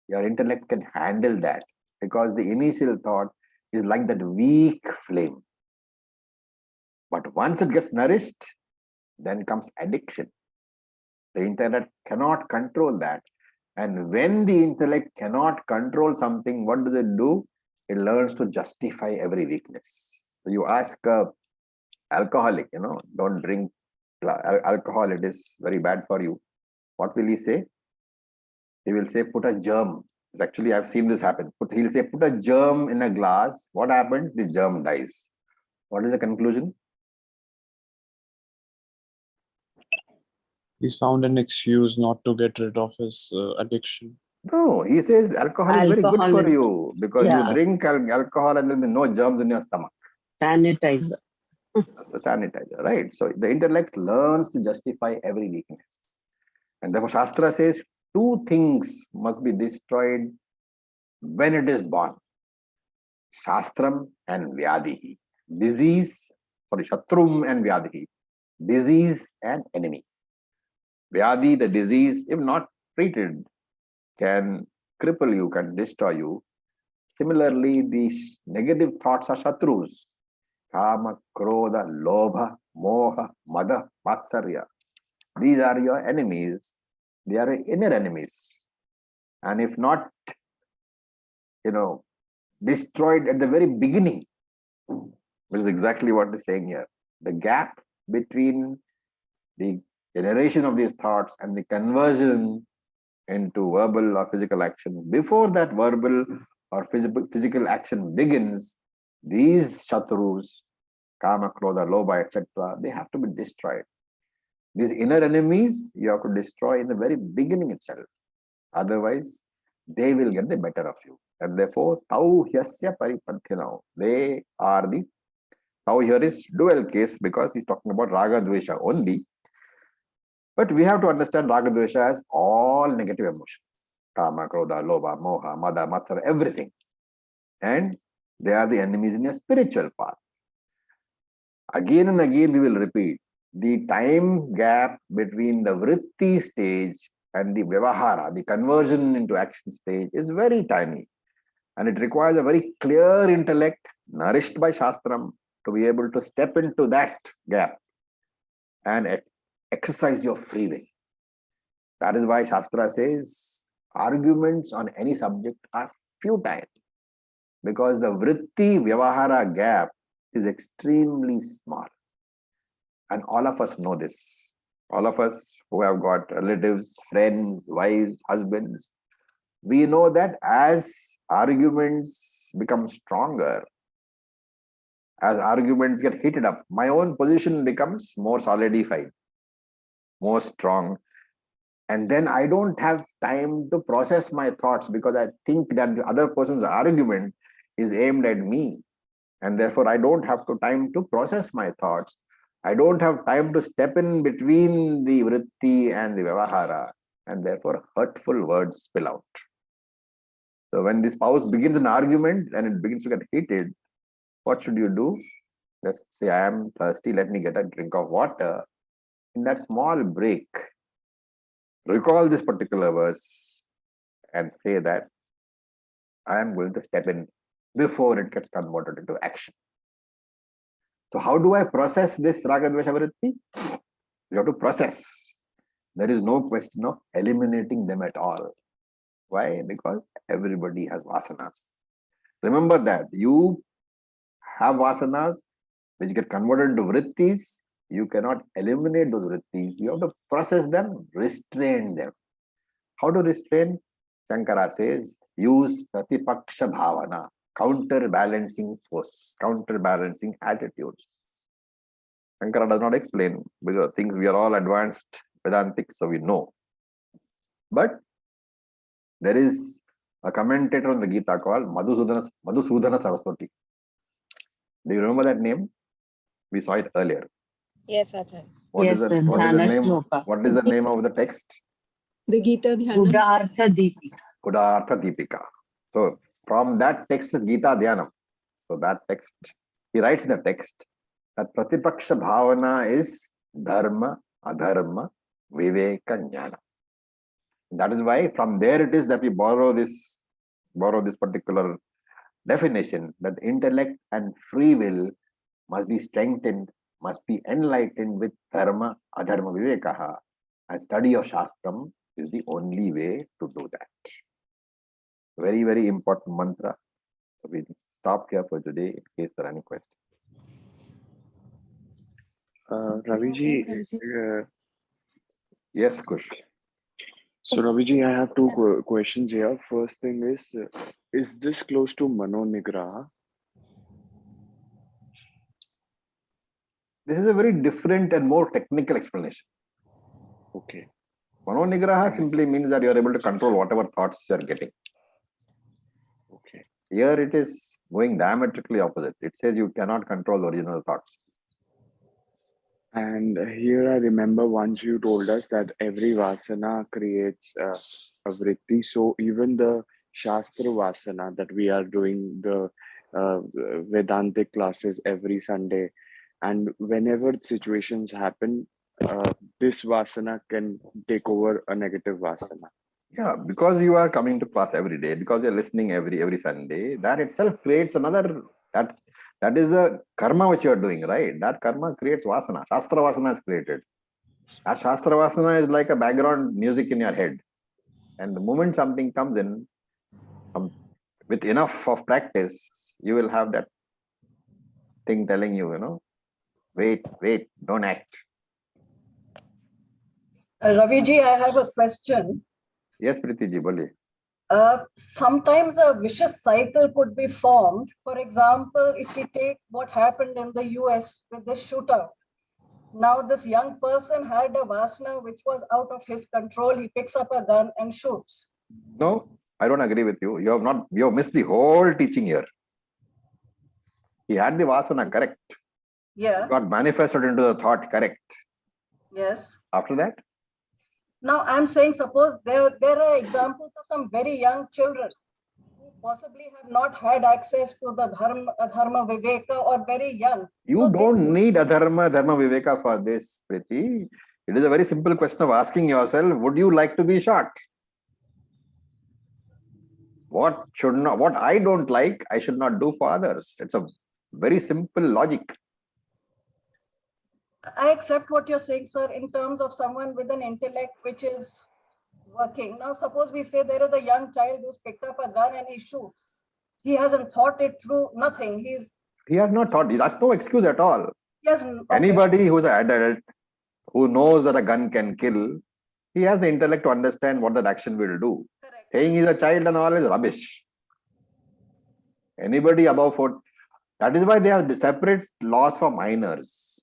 Your intellect can handle that because the initial thought is like that weak flame. But once it gets nourished, then comes addiction. The intellect cannot control that. And when the intellect cannot control something, what does it do? It learns to justify every weakness. So you ask an alcoholic, don't drink alcohol, it is very bad for you. What will he say? He will say, put a germ. Actually, I've seen this happen. He'll say, put a germ in a glass. What happens? The germ dies. What is the conclusion? He's found an excuse not to get rid of his addiction. No, he says alcohol is very good for you because you drink alcohol and there will be no germs in your stomach. Sanitizer. It's a sanitizer, right? So the intellect learns to justify every weakness. And therefore Shastra says two things must be destroyed when it is born. Shastram and Vyadihi. Shatrum and Vyadihi. Disease and enemy. Vyadi, the disease, if not treated, can cripple you, can destroy you. Similarly, these negative thoughts are shatrus. Kama, Krodha, Lobha, Moha, Mada, Matsarya. These are your enemies. They are inner enemies. And if not, destroyed at the very beginning, which is exactly what is saying here. The gap between the generation of these thoughts and the conversion into verbal or physical action. Before that verbal or physical action begins, these shatrus, kama, krodha, lobha, etc., they have to be destroyed. These inner enemies you have to destroy in the very beginning itself. Otherwise, they will get the better of you. And therefore, tau hyasya paripanthinau. They are the tau here is dual case because he's talking about raga dvesha only. But we have to understand raga dvesha as all negative emotions. Kama, krodha, lobha, moha, mada, matsara, everything. And they are the enemies in your spiritual path. Again and again we will repeat. The time gap between the vritti stage and the vyavahara, the conversion into action stage, is very tiny. And it requires a very clear intellect, nourished by Shastram, to be able to step into that gap and exercise your free will. That is why Shastra says arguments on any subject are futile, because the vritti vyavahara gap is extremely small. And all of us know this. All of us who have got relatives, friends, wives, husbands, we know that as arguments become stronger, as arguments get heated up, my own position becomes more solidified, more strong. And then I don't have time to process my thoughts because I think that the other person's argument is aimed at me. And therefore, I don't have time to process my thoughts. I don't have time to step in between the vritti and the vyavahara, and therefore hurtful words spill out. So when the spouse begins an argument and it begins to get heated, what should you do? Just say, I am thirsty, let me get a drink of water. In that small break, recall this particular verse and say that I am going to step in before it gets converted into action. So how do I process this raga dvesha vritti? You have to process. There is no question of eliminating them at all. Why? Because everybody has vasanas. Remember that you have vasanas which get converted into vrittis. You cannot eliminate those vrittis. You have to process them, restrain them. How to restrain? Shankara says, use pratipaksha bhavana, counterbalancing force, counterbalancing attitudes. Shankara does not explain, because things we are all advanced Vedantics, so we know. But there is a commentator on the Gita called Madhusudana Saraswati. Do you remember that name? We saw it earlier. Yes, Acharya. What is Yes, the name of the text? The Gita Dhyana. Udartha Deepika. Udartha Deepika. So from that text is Gita Dhyanam. So that text, he writes in the text that Pratipaksha Bhavana is Dharma, Adharma, Viveka, Jnana. That is why from there it is that we borrow this particular definition, that intellect and free will must be strengthened, must be enlightened with Dharma, Adharma, Vivekaha. And study of Shastram is the only way to do that. Very, very important mantra. So we stop here for today in case there are any questions. Raviji, Yes, Kush. so Raviji, I have two questions here. First thing is this close to Mano Nigraha? This is a very different and more technical explanation. Okay. Mano Nigraha simply means that you are able to control whatever thoughts you are getting. Okay. Here it is going diametrically opposite. It says you cannot control the original thoughts. And here I remember once you told us that every vasana creates a vritti. So even the Shastra vasana that we are doing, the Vedantic classes every Sunday, and whenever situations happen, this vasana can take over a negative vasana. Yeah, because you are coming to class every day, because you're listening every Sunday, that itself creates another, that is a karma which you are doing, right? That karma creates vasana. Shastra vasana is created. That Shastra vasana is like a background music in your head. And the moment something comes in, with enough of practice, you will have that thing telling you, wait, don't act. Raviji, I have a question. Yes, Priti ji, boliye. Sometimes a vicious cycle could be formed. For example, if we take what happened in the US with this shootout. Now this young person had a vasana which was out of his control. He picks up a gun and shoots. No, I don't agree with you. You have missed the whole teaching here. He had the vasana, correct. Yeah. Got manifested into the thought, correct. Yes. After that? Now I'm saying, suppose there are examples of some very young children who possibly have not had access to the dharma viveka, or very young. You don't need adharma, dharma viveka for this, Priti. It is a very simple question of asking yourself, would you like to be shot? What I don't like, I should not do for others. It's a very simple logic. I accept what you're saying, sir, in terms of someone with an intellect which is working. Now, suppose we say there is a young child who's picked up a gun and he shoots. He hasn't thought it through, nothing. He has not thought. That's no excuse at all. Yes. Anybody who's an adult who knows that a gun can kill, he has the intellect to understand what that action will do. Correct. Saying he's a child and all is rubbish. Anybody above 4, that is why they have the separate laws for minors,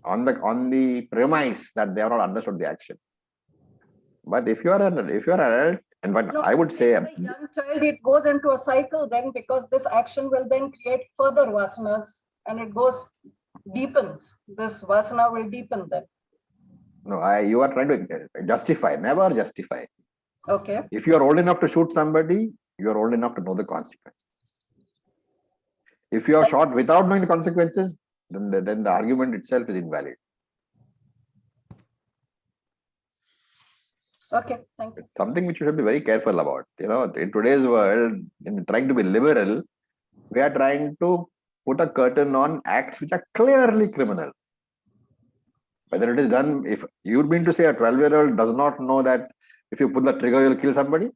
on the premise that they have not understood the action. But if you are an adult, and what I would say, a young child, it goes into a cycle then, because this action will then create further vasanas, and it goes deepens. This Vasana will deepen then. No, you are trying to justify, never justify. Okay. If you are old enough to shoot somebody, you are old enough to know the consequences. If you are shot without knowing the consequences, then the argument itself is invalid. Okay, thank you. It's something which you should be very careful about. In today's world, in trying to be liberal, we are trying to put a curtain on acts which are clearly criminal. Whether it is done, if you mean to say a 12-year-old does not know that if you pull the trigger, you'll kill somebody.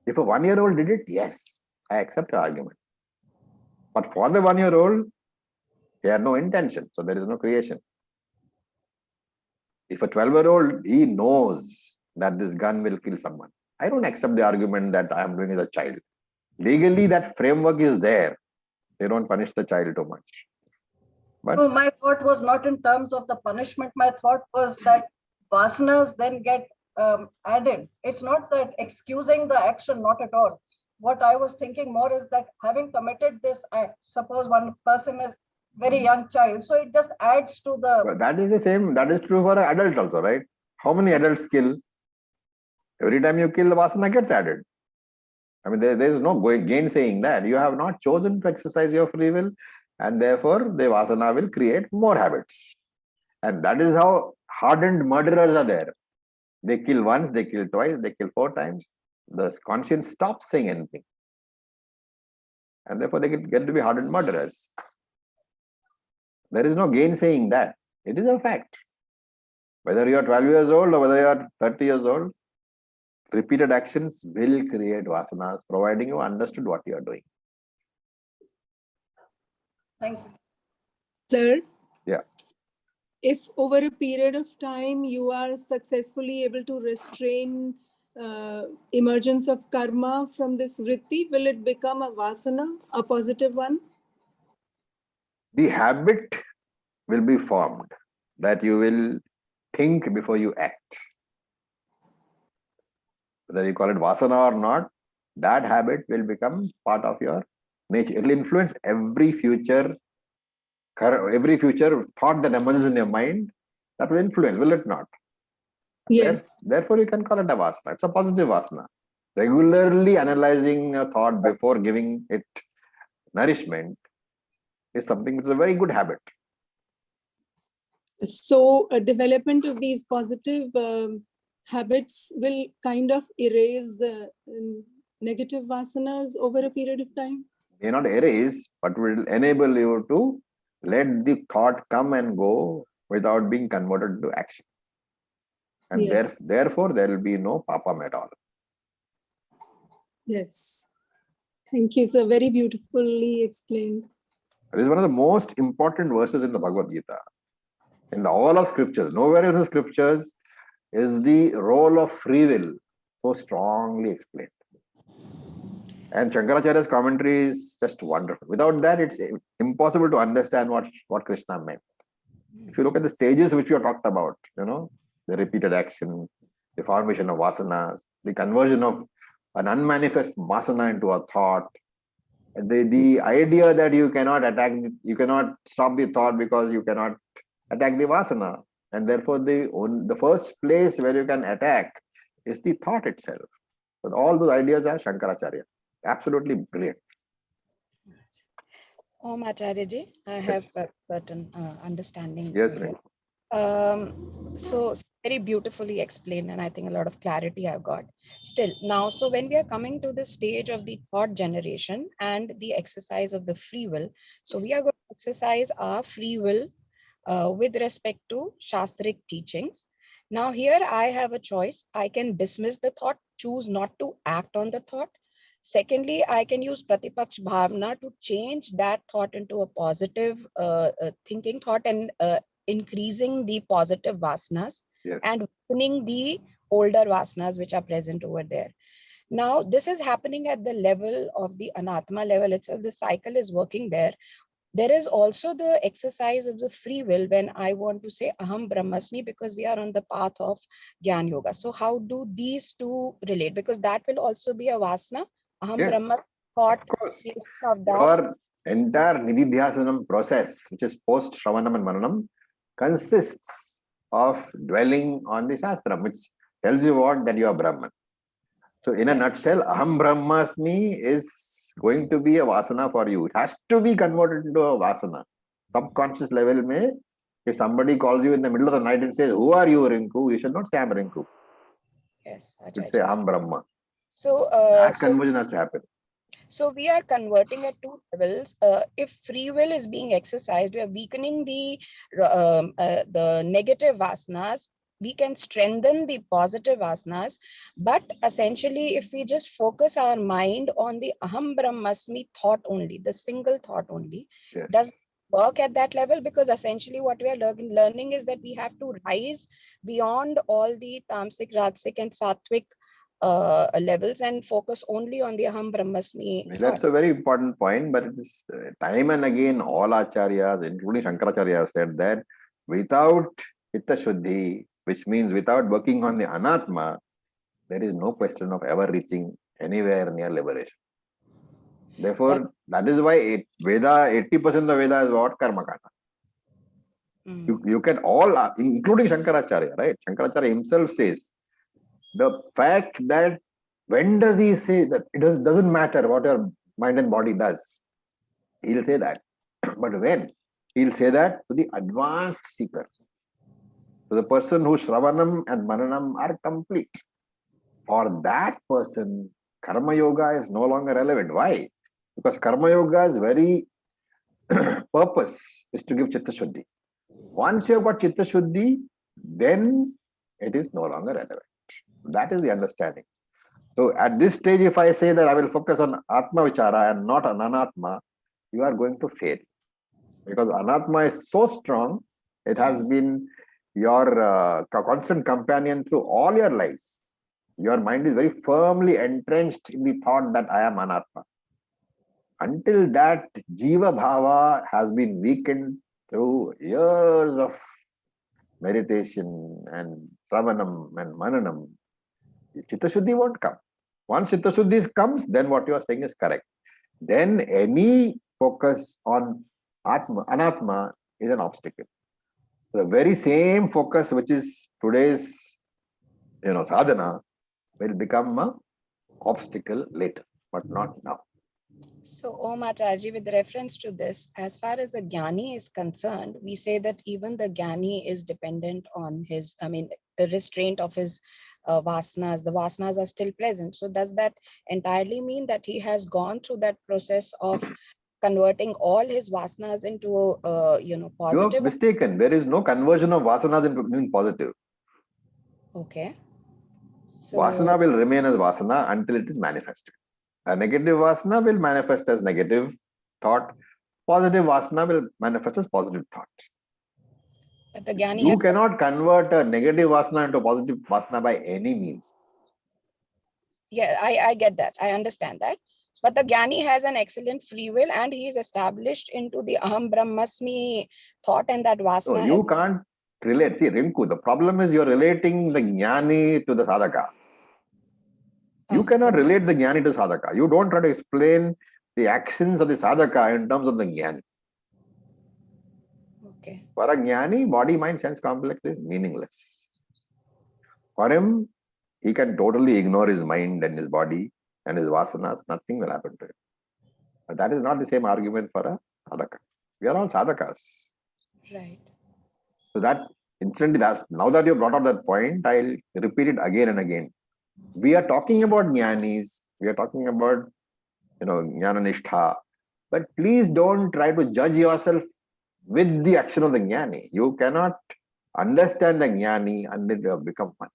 If a 1-year-old did it, yes, I accept the argument. But for the 1-year-old, he had no intention, so there is no creation. If a 12-year-old, he knows that this gun will kill someone, I don't accept the argument that I am doing as a child. Legally, that framework is there. They don't punish the child too much. But No, my thought was not in terms of the punishment. My thought was that vasanas then get added. It's not that excusing the action, not at all. What I was thinking more is that having committed this act, suppose one person is very young child, so it just adds to the. But that is the same. That is true for an adult also, right? How many adults kill? Every time you kill, the vasana gets added. I mean, there is no gainsaying that. You have not chosen to exercise your free will, and therefore the vasana will create more habits. And that is how hardened murderers are there. They kill once, they kill twice, they kill 4 times. The conscience stops saying anything. And therefore they get to be hardened murderers. There is no gainsaying that. It is a fact. Whether you are 12 years old or whether you are 30 years old, repeated actions will create vasanas, providing you understood what you are doing. Thank you. Sir? Yeah. If over a period of time you are successfully able to restrain emergence of karma from this vritti, will it become a vasana, a positive one? The habit will be formed that you will think before you act. Whether you call it vasana or not, that habit will become part of your nature. It will influence every future thought that emerges in your mind. That will influence, will it not? Yes. Therefore, you can call it a vasana. It's a positive vasana. Regularly analyzing a thought before giving it nourishment is something which is a very good habit. So a development of these positive habits will kind of erase the negative vasanas over a period of time? May not erase, but will enable you to let the thought come and go without being converted to action. And Yes. therefore, there will be no papam at all. Yes. Thank you, sir. Very beautifully explained. This is one of the most important verses in the Bhagavad Gita. In all of scriptures, nowhere else in scriptures is the role of free will so strongly explained. And Shankaracharya's commentary is just wonderful. Without that, it's impossible to understand what Krishna meant. If you look at the stages which you have talked about, the repeated action, the formation of vasanas, the conversion of an unmanifest vasana into a thought, the idea that you cannot stop the thought because you cannot attack the vasana, and therefore the first place where you can attack is the thought itself. So all those ideas are Shankaracharya. Absolutely brilliant. Om Acharya ji, I have a certain understanding. Yes, here. Ravi. So very beautifully explained, and I think a lot of clarity I've got. Still, now, so when we are coming to the stage of the thought generation and the exercise of the free will, so we are going to exercise our free will with respect to Shastric teachings. Now here I have a choice. I can dismiss the thought, choose not to act on the thought. Secondly, I can use Pratipaksh Bhavna to change that thought into a positive thinking thought and increasing the positive vasanas. Yes. And winning the older vasanas which are present over there. Now, this is happening at the level of the anatma level itself. The cycle is working there. There is also the exercise of the free will when I want to say Aham Brahmasmi, because we are on the path of Gyan Yoga. So how do these two relate? Because that will also be a vasana. Aham Yes. Brahma thought Of course. of that. entire nididhyasanam process, which is post Shravanam and Mananam, consists of dwelling on the Shastram, which tells you what? That you are Brahman. So in a nutshell, Aham Brahmasmi is going to be a Vasana for you. It has to be converted into a Vasana. Subconscious level may, if somebody calls you in the middle of the night and says, who are you, Rinku? You should not say, I'm Rinku. Yes, You should say, Aham Brahma. So, That conversion has to happen. so we are converting at two levels. If free will is being exercised, we are weakening the negative vasanas. We can strengthen the positive vasanas, but essentially, if we just focus our mind on the Aham Brahmasmi thought only, the single thought only, Yes. does work at that level, because essentially what we are learning is that we have to rise beyond all the tamasic, rajasic, and sattvic levels and focus only on the Aham Brahmasmi. That's a very important point, but it is time and again all acharyas, including Shankaracharya, have said that without chitta shuddhi, which means without working on the anatma, there is no question of ever reaching anywhere near liberation. Therefore, that is why Veda, 80% of Veda is what? Karma kanda. You can all, including Shankaracharya, right? Shankaracharya himself says, the fact that when does he say that it doesn't matter what your mind and body does, he'll say that. But when? He'll say that to the advanced seeker, to the person whose Shravanam and Mananam are complete. For that person, Karma Yoga is no longer relevant. Why? Because Karma Yoga's very purpose is to give Chitta Shuddhi. Once you have got Chitta Shuddhi, then it is no longer relevant. That is the understanding. So at this stage, if I say that I will focus on Atma Vichara and not on Anatma, you are going to fail. Because Anatma is so strong, it has been your constant companion through all your lives. Your mind is very firmly entrenched in the thought that I am Anatma. Until that Jiva Bhava has been weakened through years of meditation and Shravanam and Mananam, Chitta Shuddhi won't come. Once Chitta Shuddhi comes, then what you are saying is correct. Then any focus on Anatma is an obstacle. The very same focus which is today's sadhana will become an obstacle later, but not now. So, Om Acharya, with reference to this, as far as a Jnani is concerned, we say that even the Jnani is dependent on his, the restraint of his vasanas. The vasanas are still present. So does that entirely mean that he has gone through that process of converting all his vasanas into, positive? You are mistaken. There is no conversion of vasanas into positive. Okay. So, Vasana will remain as vasana until it is manifested. A negative vasana will manifest as negative thought. Positive vasana will manifest as positive thought. but the Jnani You has cannot convert a negative vasana into a positive vasana by any means. Yeah, I get that. I understand that. But the Jnani has an excellent free will and he is established into the Aham Brahmasmi thought and that Vasana. So you can't relate. See, Rinku, the problem is you're relating the Jnani to the sadhaka. You cannot relate the Jnani to sadhaka. You don't try to explain the actions of the sadhaka in terms of the Jnani. Okay. For a Jnani, body, mind, sense complex is meaningless. For him, he can totally ignore his mind and his body and his vasanas. Nothing will happen to him. But that is not the same argument for a sadhaka. We are all sadhakas. Right. So that instantly, now that you brought up that point, I'll repeat it again and again. We are talking about jnanis, we are talking about, jnana nishtha, but please don't try to judge yourself with the action of the jnani. You cannot understand the jnani until you have become one.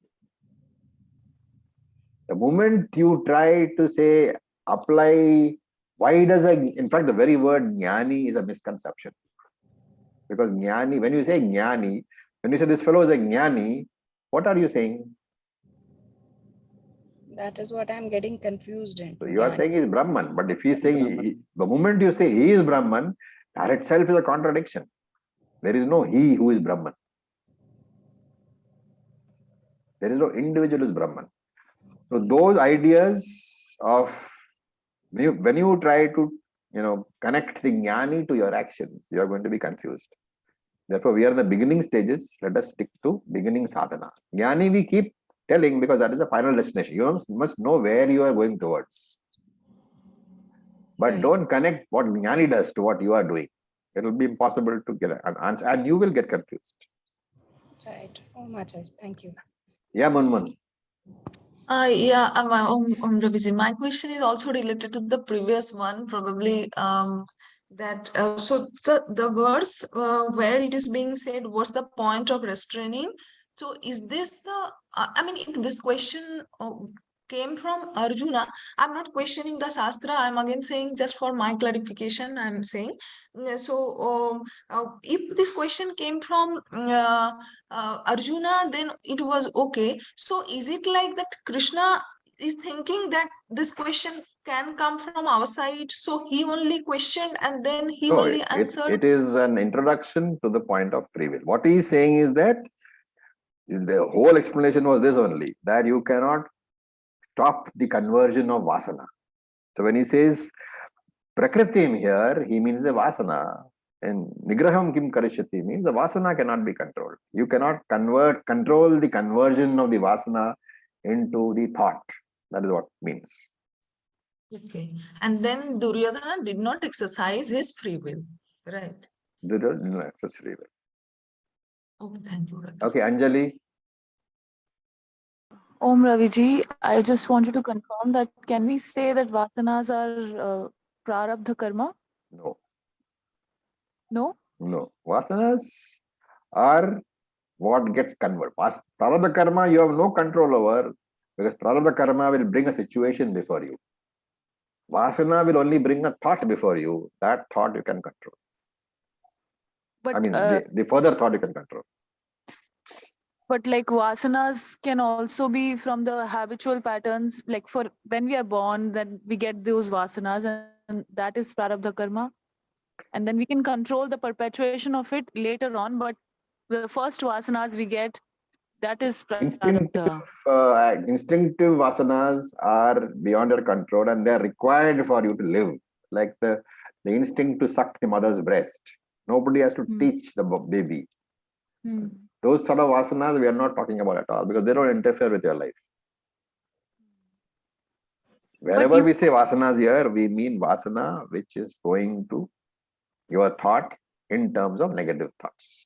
The moment you try to say, apply, in fact, the very word jnani is a misconception. Because jnani, when you say jnani, when you say this fellow is a jnani, what are you saying? That is what I'm getting confused in. So you are saying he is Brahman, but if he is saying, the moment you say he is Brahman, that itself is a contradiction. There is no he who is Brahman. There is no individual who is Brahman. So those ideas of, when you try to connect the jnani to your actions, you are going to be confused. Therefore, we are in the beginning stages. Let us stick to beginning sadhana. Jnani we keep telling because that is the final destination. You must know where you are going towards. But Right. don't connect what jnani does to what you are doing. It will be impossible to get an answer and you will get confused. Right. Oh, Acharya, thank you. Yeah, Munmun. Raviji, my question is also related to the previous one, probably so the verse where it is being said, what's the point of restraining? So is this if this question came from Arjuna, I'm not questioning the Shastra, I'm again saying just for my clarification, I'm saying. If this question came from Arjuna, then it was okay. So is it like that Krishna is thinking that this question can come from our side, so he only questioned and then he No, only answered? it is an introduction to the point of free will. What he is saying is that the whole explanation was this only, that you cannot stop the conversion of Vaasana. So when he says Prakritim here, he means the Vaasana. And Nigraham Kim Karishyati means the Vaasana cannot be controlled. You cannot control the conversion of the Vaasana into the thought. That is what it means. Okay. And then Duryodhana did not exercise his free will, right? They don't access free will. Okay, thank you. Okay, Anjali. Om Raviji, I just wanted to confirm that can we say that vasanas are prarabdha karma? No. No? No. Vasanas are what gets converted. Prarabdha karma you have no control over because prarabdha karma will bring a situation before you. Vasana will only bring a thought before you. That thought you can control. But, I mean, the further thought you can control. But like vasanas can also be from the habitual patterns. Like for when we are born, then we get those vasanas and that is prarabdha karma. And then we can control the perpetuation of it later on. But the first vasanas we get, that is prarabdha. Instinctive vasanas are beyond your control and they are required for you to live. Like the instinct to suck the mother's breast. Nobody has to teach the baby. Those sort of vasanas we are not talking about at all because they don't interfere with your life. Wherever we say vasanas here, we mean vasana which is going to your thought in terms of negative thoughts.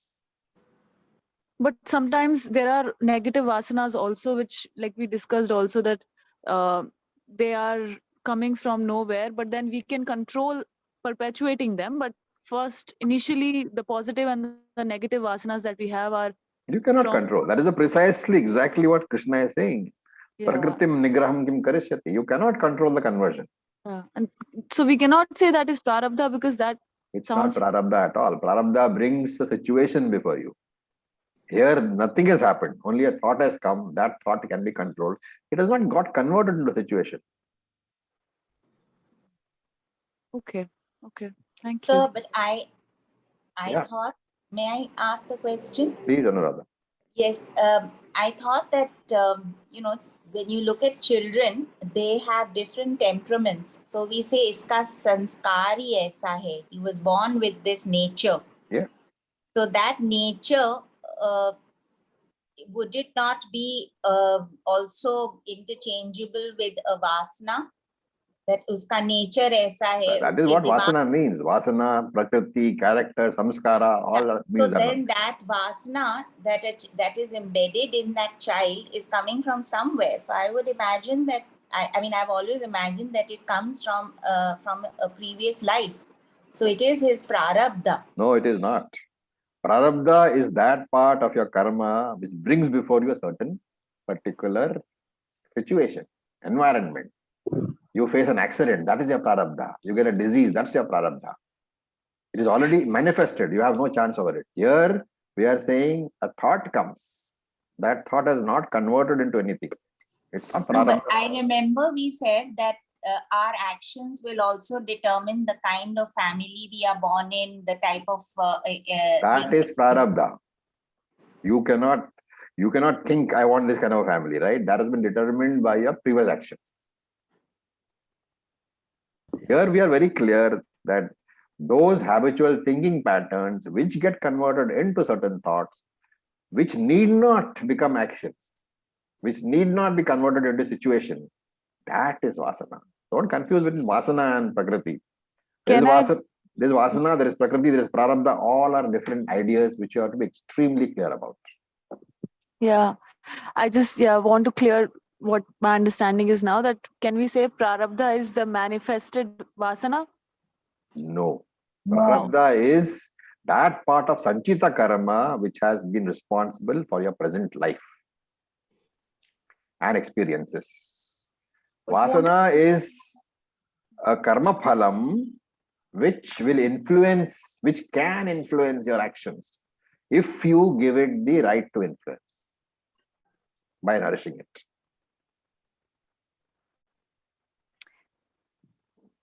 But sometimes there are negative vasanas also, which like we discussed also that they are coming from nowhere, but then we can control perpetuating them. But first, initially, the positive and the negative vasanas that we have are... You cannot control. That is precisely exactly what Krishna is saying. Prakritim nigraham kim karishyati. You cannot control the conversion. And so we cannot say that is prarabdha because that it's sounds... not prarabdha at all. Prarabdha brings the situation before you. Here, nothing has happened. Only a thought has come. That thought can be controlled. It has not got converted into a situation. Okay. Thank you. So, but I thought, may I ask a question? Please, Anuradha. Yes, I thought that, when you look at children, they have different temperaments. So we say, iska sanskar hi aisa hai. He was born with this nature. Yeah. So that nature, would it not be also interchangeable with a vasana? That uska nature aisa hai. That is what vasana means. Vasana, prakriti, character, samskara, all that means. So then that vasana that is embedded in that child is coming from somewhere. So I would imagine that, I've always imagined that it comes from a previous life. So it is his prarabdha. No, it is not. Prarabdha is that part of your karma which brings before you a certain particular situation, environment. You face an accident, that is your prarabdha. You get a disease, that's your prarabdha. It is already manifested. You have no chance over it. Here, we are saying a thought comes. That thought has not converted into anything. It's not prarabdha. No, but I remember we said that our actions will also determine the kind of family we are born in, the type of... that is prarabdha. You cannot think, I want this kind of a family, right? That has been determined by your previous actions. Here we are very clear. that those habitual thinking patterns which get converted into certain thoughts, which need not become actions, which need not be converted into situation, that is Vasana. Don't confuse between Vasana and Prakriti. There is Vasana, there is Prakriti, there is Prarabdha, all are different ideas which you have to be extremely clear about. Yeah, I just want to clear what my understanding is now, that can we say Prarabdha is the manifested Vasana? No. No. Prarabdha is that part of Sanchita Karma which has been responsible for your present life and experiences. Vasana is a karma phalam which will influence, which can influence your actions if you give it the right to influence by nourishing it.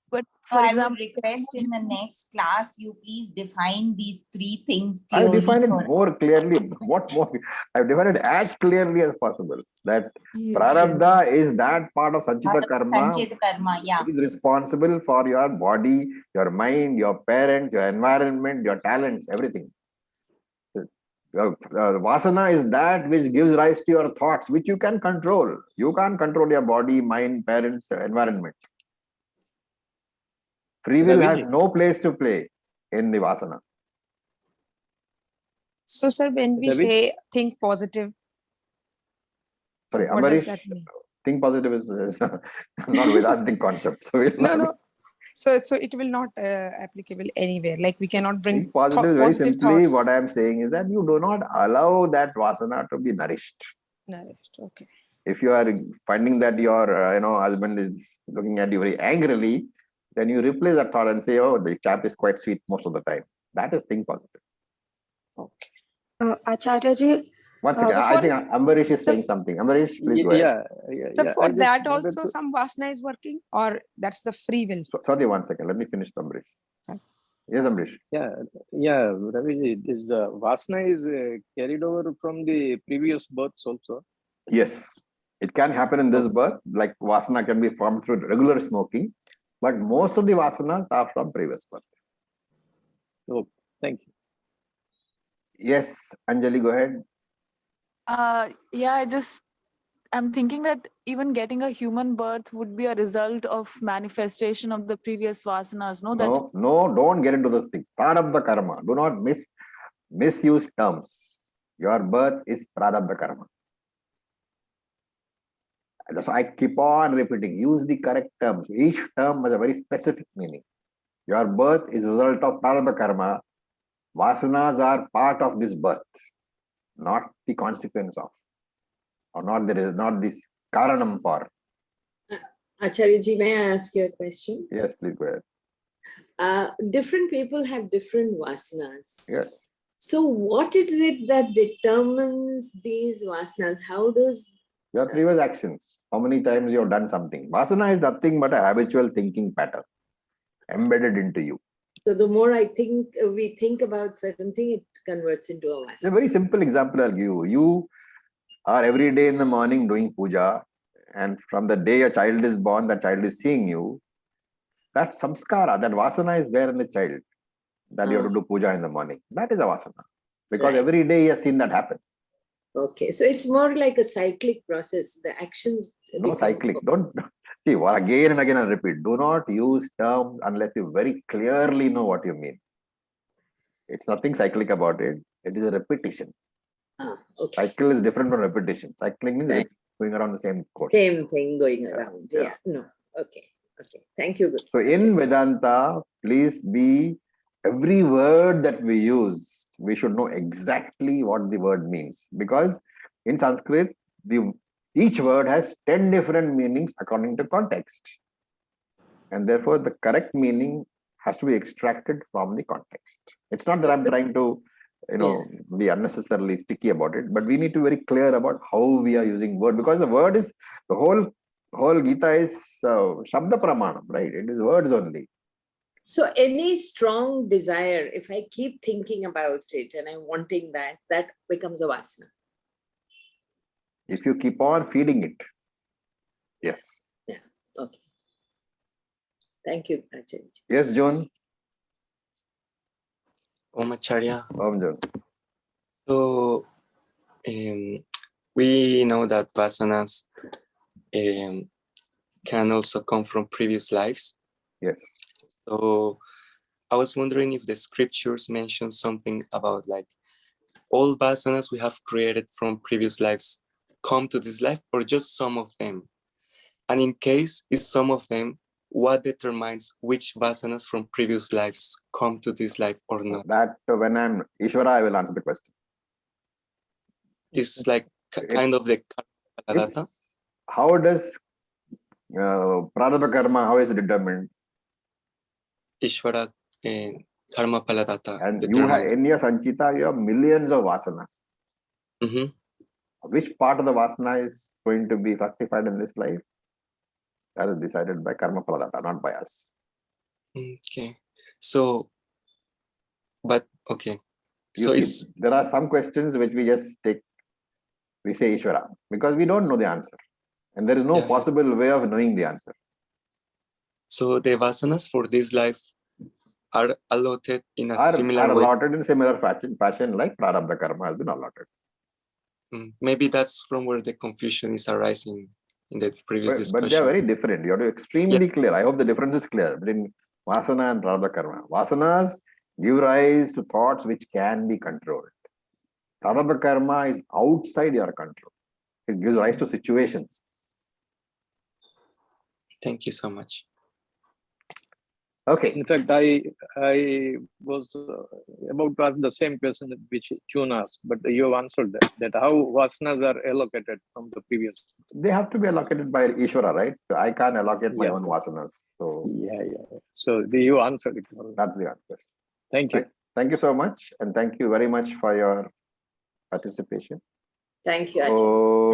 But So for I example, would request in the next class, you please define these three things I clearly. define it more clearly. What more? I define it as clearly as possible. That Prarabdha is that part of Sanchita Karma Sanchita Karma, yeah. which is responsible for your body, your mind, your parents, your environment, your talents, everything. Vasana is that which gives rise to your thoughts, which you can control. You can't control your body, mind, parents, environment. Free will has no place to play in the Vasana. So, sir, when we Ravi? say think positive, Sorry, what does Ambarish, that mean? think positive is not Vedantic concept. So we'll No, not no. So it will not applicable anywhere. Like we cannot bring think positive. Very positive simply, thoughts. what I am saying is that you do not allow that Vasana to be nourished. Nourished, okay. If you are finding that your husband is looking at you very angrily, then you replace that thought and say, oh, the chap is quite sweet most of the time. That is think positive. Okay. Acharya ji, One second, I think Ambarish is saying something. Ambarish, please go ahead. So for I just that wanted also to- some Vasana is working, or that's the free will? Sorry, 1 second. Let me finish, Ambarish. Sorry. Yes, Ambarish. Yeah, Ravi, this Vasana is carried over from the previous births also. Yes, it can happen in this birth, like Vasana can be formed through regular smoking, but most of the Vasanas are from previous birth. Oh, thank you. Yes, Anjali, go ahead. I'm thinking that even getting a human birth would be a result of manifestation of the previous Vasanas. No, don't get into those things. Prarabdha karma. Do not misuse terms. Your birth is Prarabdha karma. So I keep on repeating, use the correct terms. Each term has a very specific meaning. Your birth is a result of Prarabdha karma. Vasanas are part of this birth, not the consequence of, or not this karanam for. Acharya ji, may I ask you a question? Yes, please go ahead. Different people have different vasanas. Yes. So what is it that determines these vasanas? How does... Your previous actions, how many times you have done something. Vasana is nothing but a habitual thinking pattern embedded into you. So the more we think about certain thing, it converts into a vasana. A very simple example I'll give you. You are every day in the morning doing puja, and from the day a child is born, that child is seeing you. That samskara, that vasana is there in the child, that you have to do puja in the morning. That is a vasana. Because every day he has seen that happen. Okay, so it's more like a cyclic process. The actions... No cyclic. Don't see, again and again I repeat, do not use terms unless you very clearly know what you mean. It's nothing cyclic about it. It is a repetition. Okay. Cycle is different from repetition. Cycling means going around the same course. Same thing going around. Yeah. No. Okay. Thank you. So in Vedanta, please be, every word that we use, we should know exactly what the word means. Because in Sanskrit, each word has 10 different meanings according to context. And therefore, the correct meaning has to be extracted from the context. It's not that I'm trying to, be unnecessarily sticky about it, but we need to be very clear about how we are using word, because the word is, the whole Gita is Shabda Pramanam, right? It is words only. So any strong desire, if I keep thinking about it and I'm wanting that becomes a vasana. If you keep on feeding it. Yes. Yeah. Okay. Thank you, Acharya. Yes, John. Om Acharya. Om Jun. So we know that vasanas can also come from previous lives. Yes. So I was wondering if the scriptures mention something about like all vasanas we have created from previous lives come to this life, or just some of them? And in case it's some of them, what determines which vasanas from previous lives come to this life or not? That when I'm Ishvara, I will answer the question. It's like kind of the karma. How does Prarabdha karma, how is it determined? Ishvara karma paladata. And you have, in your Sanchita, you have millions of vasanas. Mm-hmm. Which part of the vasana is going to be fructified in this life? That is decided by karma paladata, not by us. Okay. So, but okay. So there are some questions which we just take, we say Ishvara, because we don't know the answer. And there is no possible way of knowing the answer. So the vasanas for this life are allotted in a similar way. Allotted in similar fashion like Prarabdha karma has been allotted. Maybe that's from where the confusion is arising in the previous discussion. But they are very different. You have to be extremely clear. I hope the difference is clear between Vasana and Prarabdha karma. Vasanas give rise to thoughts which can be controlled. Prarabdha karma is outside your control. It gives rise to situations. Thank you so much. Okay. In fact, I was about to ask the same question which June asked, but you have answered that how vasanas are allocated from the previous. They have to be allocated by Ishvara, right? So I can't allocate my own vasanas. So So you answered it. That's the answer. Thank you. Thank you so much, and thank you very much for your participation. Thank you, Acharya.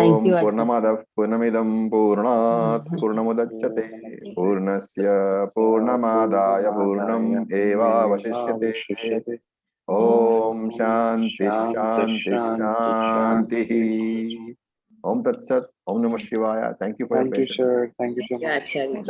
Om Purnamadav Purnamidam Purnat Purnamudachyate Purnasya Purnamadaya Purnam Eva Vashishyate. Om Shanti Shanti Shanti. Om Tat Sat. Om Namah Shivaya. Thank you for your patience. Sir. Thank you so much. Acharya.